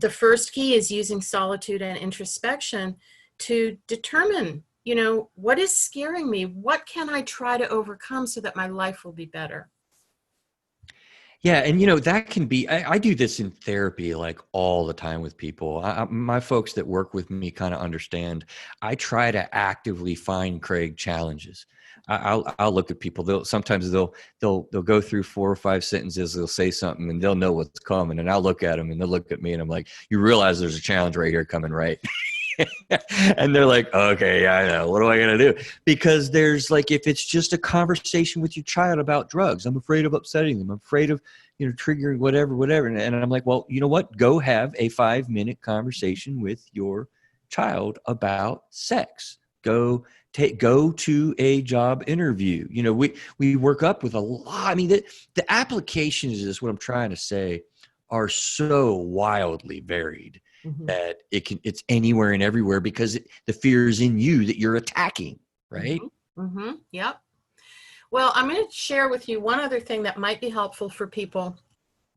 the first key is using solitude and introspection to determine, what is scaring me? What can I try to overcome so that my life will be better? Yeah. And, that can be, I do this in therapy like all the time with people. My folks that work with me kind of understand. I try to actively find Craig challenges. I'll look at people. Sometimes they'll go through 4 or 5 sentences. They'll say something and they'll know what's coming. And I'll look at them and they'll look at me and I'm like, you realize there's a challenge right here coming, right? And they're like, okay, yeah, I know. What am I going to do? Because there's like, if it's just a conversation with your child about drugs, I'm afraid of upsetting them. I'm afraid of, triggering whatever. And I'm like, well, you know what? Go have a 5-minute conversation with your child about sex. Go to a job interview. We work up with a lot. I mean, the applications is what I'm trying to say are so wildly varied. Mm-hmm. That it's anywhere and everywhere because the fear is in you that you're attacking, right? Mm-hmm. Mm-hmm. Yep. Well, I'm going to share with you one other thing that might be helpful for people.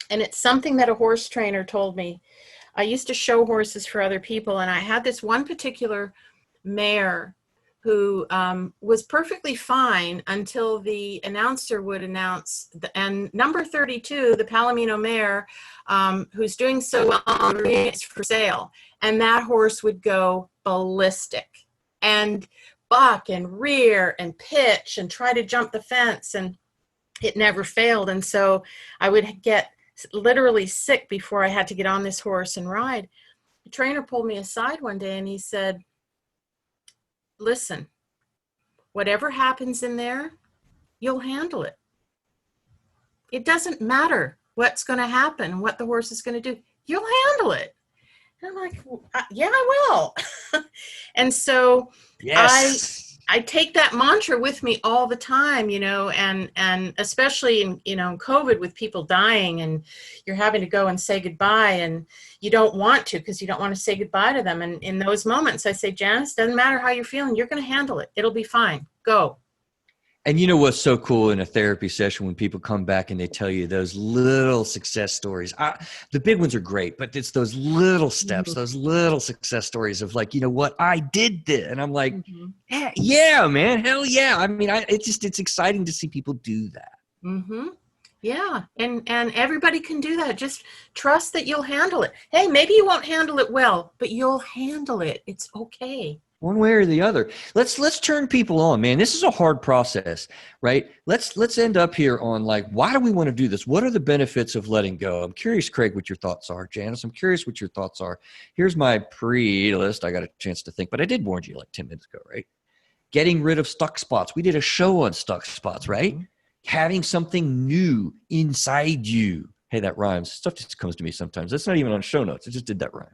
And it's something that a horse trainer told me. I used to show horses for other people. And I had this one particular mare who was perfectly fine until the announcer would announce, and number 32, the Palomino mare, who's doing so well, is for sale. And that horse would go ballistic and buck and rear and pitch and try to jump the fence. And it never failed. And so I would get literally sick before I had to get on this horse and ride. The trainer pulled me aside one day and he said, listen, whatever happens in there, you'll handle it. It doesn't matter what's going to happen, what the horse is going to do. You'll handle it. And I'm like, well, yeah, I will. And so Yes. I take that mantra with me all the time, and especially in, COVID with people dying and you're having to go and say goodbye and you don't want to because you don't want to say goodbye to them. And in those moments I say, Janice, doesn't matter how you're feeling. You're going to handle it. It'll be fine. Go. And you know what's so cool in a therapy session when people come back and they tell you those little success stories. The big ones are great, but it's those little steps, those little success stories of like, you know what, I did this. And I'm like, yeah, man, hell yeah. I mean, it's exciting to see people do that. Mm-hmm. Yeah. And everybody can do that. Just trust that you'll handle it. Hey, maybe you won't handle it well, but you'll handle it. It's okay. One way or the other. Let's turn people on, man. This is a hard process, right? Let's end up here on like, why do we want to do this? What are the benefits of letting go? I'm curious, Craig, what your thoughts are. Janice, I'm curious what your thoughts are. Here's my pre-list. I got a chance to think, but I did warn you like 10 minutes ago, right? Getting rid of stuck spots. We did a show on stuck spots, right? Mm-hmm. Having something new inside you. Hey, that rhymes. Stuff just comes to me sometimes. That's not even on show notes. I just did that rhyme.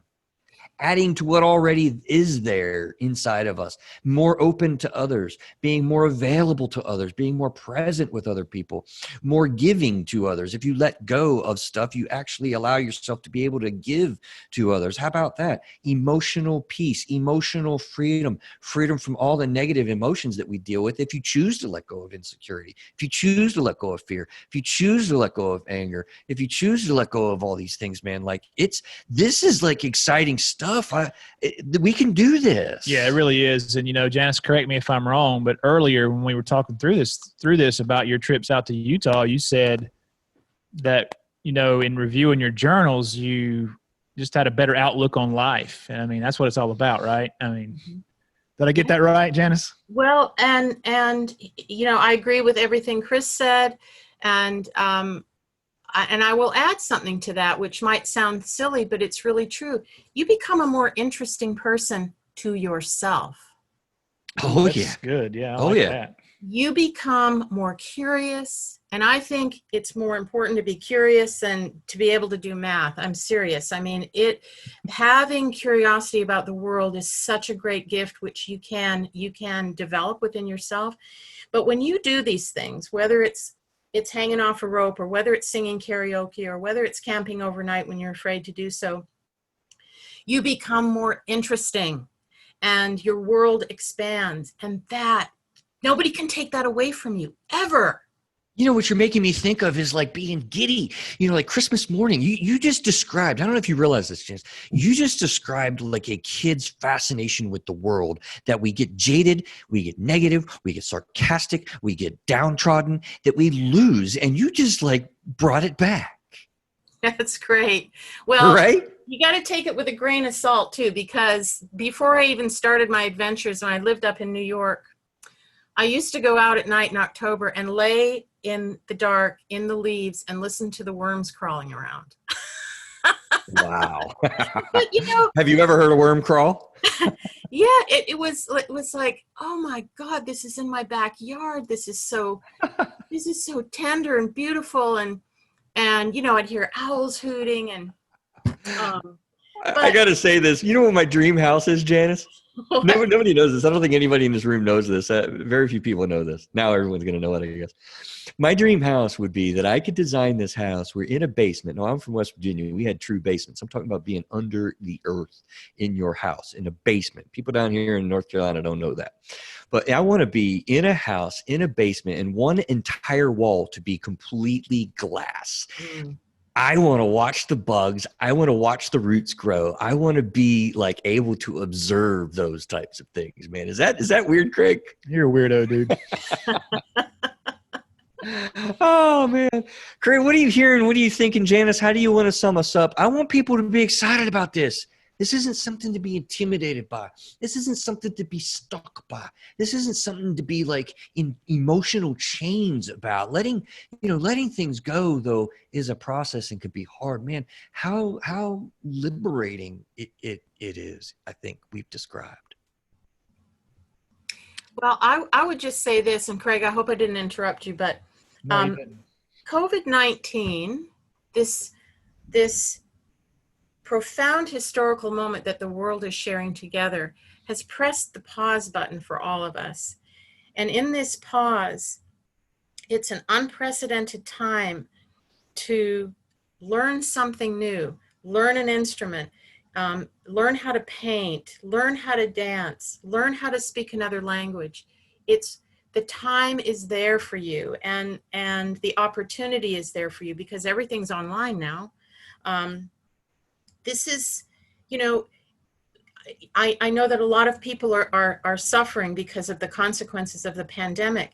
Adding to what already is there inside of us, more open to others, being more available to others, being more present with other people, more giving to others. If you let go of stuff, you actually allow yourself to be able to give to others. How about that? Emotional peace, emotional freedom, freedom from all the negative emotions that we deal with. If you choose to let go of insecurity, if you choose to let go of fear, if you choose to let go of anger, if you choose to let go of all these things, man, like this is like exciting stuff. We can do this. Yeah, it really is. And, Janice, correct me if I'm wrong, but earlier when we were talking through this about your trips out to Utah, you said that, in reviewing your journals, you just had a better outlook on life. And I mean, that's what it's all about, right? I mean, did I get that right, Janice? Well, and I agree with everything Chris said. And I will add something to that, which might sound silly, but it's really true. You become a more interesting person to yourself. Oh, that's yeah. Good. Yeah. That. You become more curious. And I think it's more important to be curious than to be able to do math. I'm serious. I mean, having curiosity about the world is such a great gift, which you can develop within yourself. But when you do these things, whether it's hanging off a rope, or whether it's singing karaoke, or whether it's camping overnight when you're afraid to do so, you become more interesting and your world expands, and that nobody can take that away from you ever. You know, what you're making me think of is like being giddy, like Christmas morning. You just described, I don't know if you realize this, James, you just described like a kid's fascination with the world, that we get jaded, we get negative, we get sarcastic, we get downtrodden, that we lose. And you just like brought it back. That's great. Well, right? You got to take it with a grain of salt too, because before I even started my adventures, when I lived up in New York, I used to go out at night in October and lay in the dark in the leaves and listen to the worms crawling around. Wow. But, have you ever heard a worm crawl? Yeah, it was like, oh my God, this is in my backyard. This is so tender and beautiful. And I'd hear owls hooting and, I got to say this. You know what my dream house is, Janice? Nobody knows this. I don't think anybody in this room knows this. Very few people know this. Now everyone's going to know it, I guess. My dream house would be that I could design this house. We're in a basement. No, I'm from West Virginia. We had true basements. I'm talking about being under the earth in your house, in a basement. People down here in North Carolina don't know that. But I want to be in a house, in a basement, and one entire wall to be completely glass. I want to watch the bugs. I want to watch the roots grow. I want to be like able to observe those types of things, man. Is that weird, Craig? You're a weirdo, dude. Oh, man. Craig, what are you hearing? What are you thinking, Janice? How do you want to sum us up? I want people to be excited about this. This isn't something to be intimidated by. This isn't something to be stuck by. This isn't something to be like in emotional chains about. Letting things go, though, is a process and could be hard. Man, how liberating it is, I think we've described. Well, I would just say this, and Craig, I hope I didn't interrupt you, but COVID-19, this profound historical moment that the world is sharing together, has pressed the pause button for all of us. And in this pause, it's an unprecedented time to learn something new, learn an instrument, learn how to paint, learn how to dance, learn how to speak another language. The time is there for you, and the opportunity is there for you because everything's online now. This is, I know that a lot of people are suffering because of the consequences of the pandemic.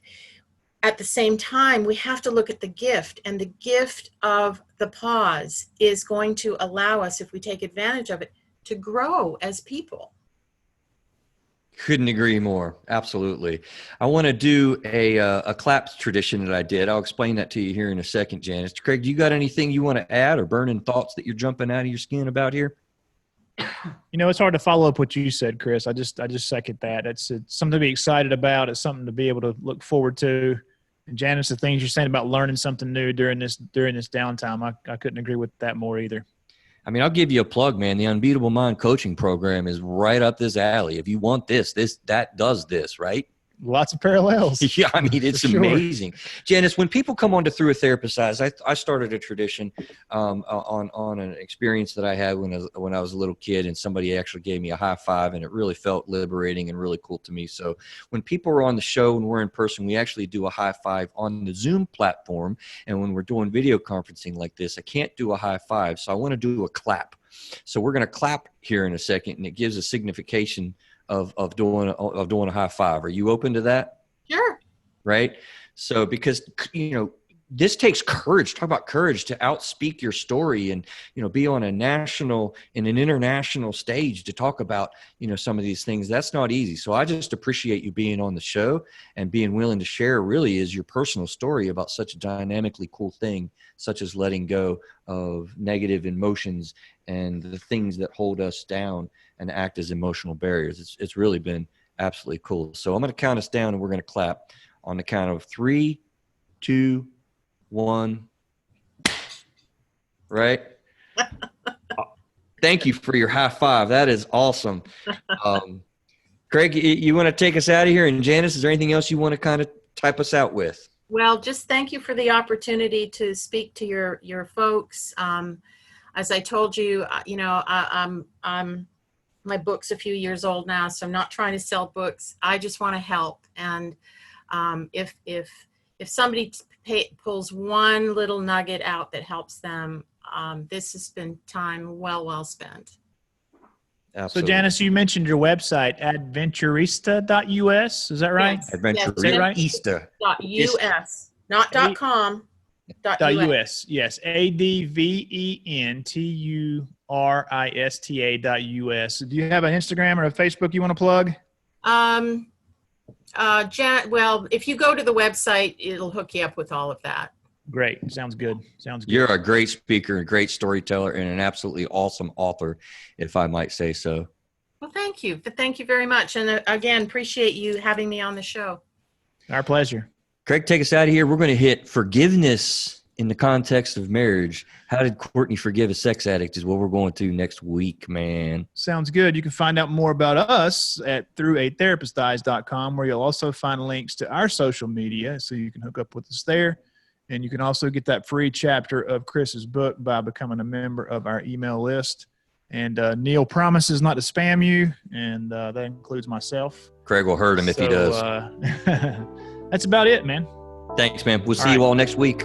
At the same time, we have to look at the gift, and the gift of the pause is going to allow us, if we take advantage of it, to grow as people. Couldn't agree more. Absolutely. I want to do a clap tradition that I did. I'll explain that to you here in a second, Janice. Craig, do you got anything you want to add or burning thoughts that you're jumping out of your skin about here? It's hard to follow up what you said, Chris. I just second that. It's something to be excited about. It's something to be able to look forward to. And Janice, the things you're saying about learning something new during this downtime, I couldn't agree with that more either. I mean, I'll give you a plug, man. The Unbeatable Mind coaching program is right up this alley. If you want that does this, right? Lots of parallels. Yeah, I mean, it's amazing. Janice, when people come on to Through a Therapist's Eyes, I started a tradition on an experience that I had when I was a little kid, and somebody actually gave me a high five, and it really felt liberating and really cool to me. So when people are on the show and we're in person, we actually do a high five on the Zoom platform. And when we're doing video conferencing like this, I can't do a high five, so I want to do a clap. So we're going to clap here in a second, and it gives a signification of doing a high five. Are you open to that? Sure. Right. So because, this takes courage. Talk about courage to outspeak your story and, be on an international stage to talk about, some of these things. That's not easy. So I just appreciate you being on the show and being willing to share really is your personal story about such a dynamically cool thing, such as letting go of negative emotions and the things that hold us down and act as emotional barriers. It's really been absolutely cool. So I'm going to count us down and we're going to clap on the count of 3, 2, 1. Right? Thank you for your high five. That is awesome. Craig, you want to take us out of here? And Janice, is there anything else you want to kind of type us out with? Well, just thank you for the opportunity to speak to your folks. As I told you, I'm my book's a few years old now, so I'm not trying to sell books. I just want to help. And if somebody pulls one little nugget out that helps them, this has been time well spent. Absolutely. So Janice, you mentioned your website, adventurista.us. Is that right? Yes. Adventurista. .us, not .com. .us. Yes. ADVENTURISTA.us. Do you have an Instagram or a Facebook you want to plug? Well, if you go to the website, it'll hook you up with all of that. Great. Sounds good. You're a great speaker, a great storyteller, and an absolutely awesome author, if I might say so. Well, thank you. Thank you very much. And again, appreciate you having me on the show. Our pleasure. Craig, take us out of here. We're going to hit forgiveness in the context of marriage. How did Courtney forgive a sex addict is what we're going to next week, man. Sounds good. You can find out more about us at throughatherapisteyes.com, where you'll also find links to our social media, so you can hook up with us there. And you can also get that free chapter of Chris's book by becoming a member of our email list. And Neil promises not to spam you, and that includes myself. Craig will hurt him if he does. That's about it, man. Thanks, man. We'll see you all next week.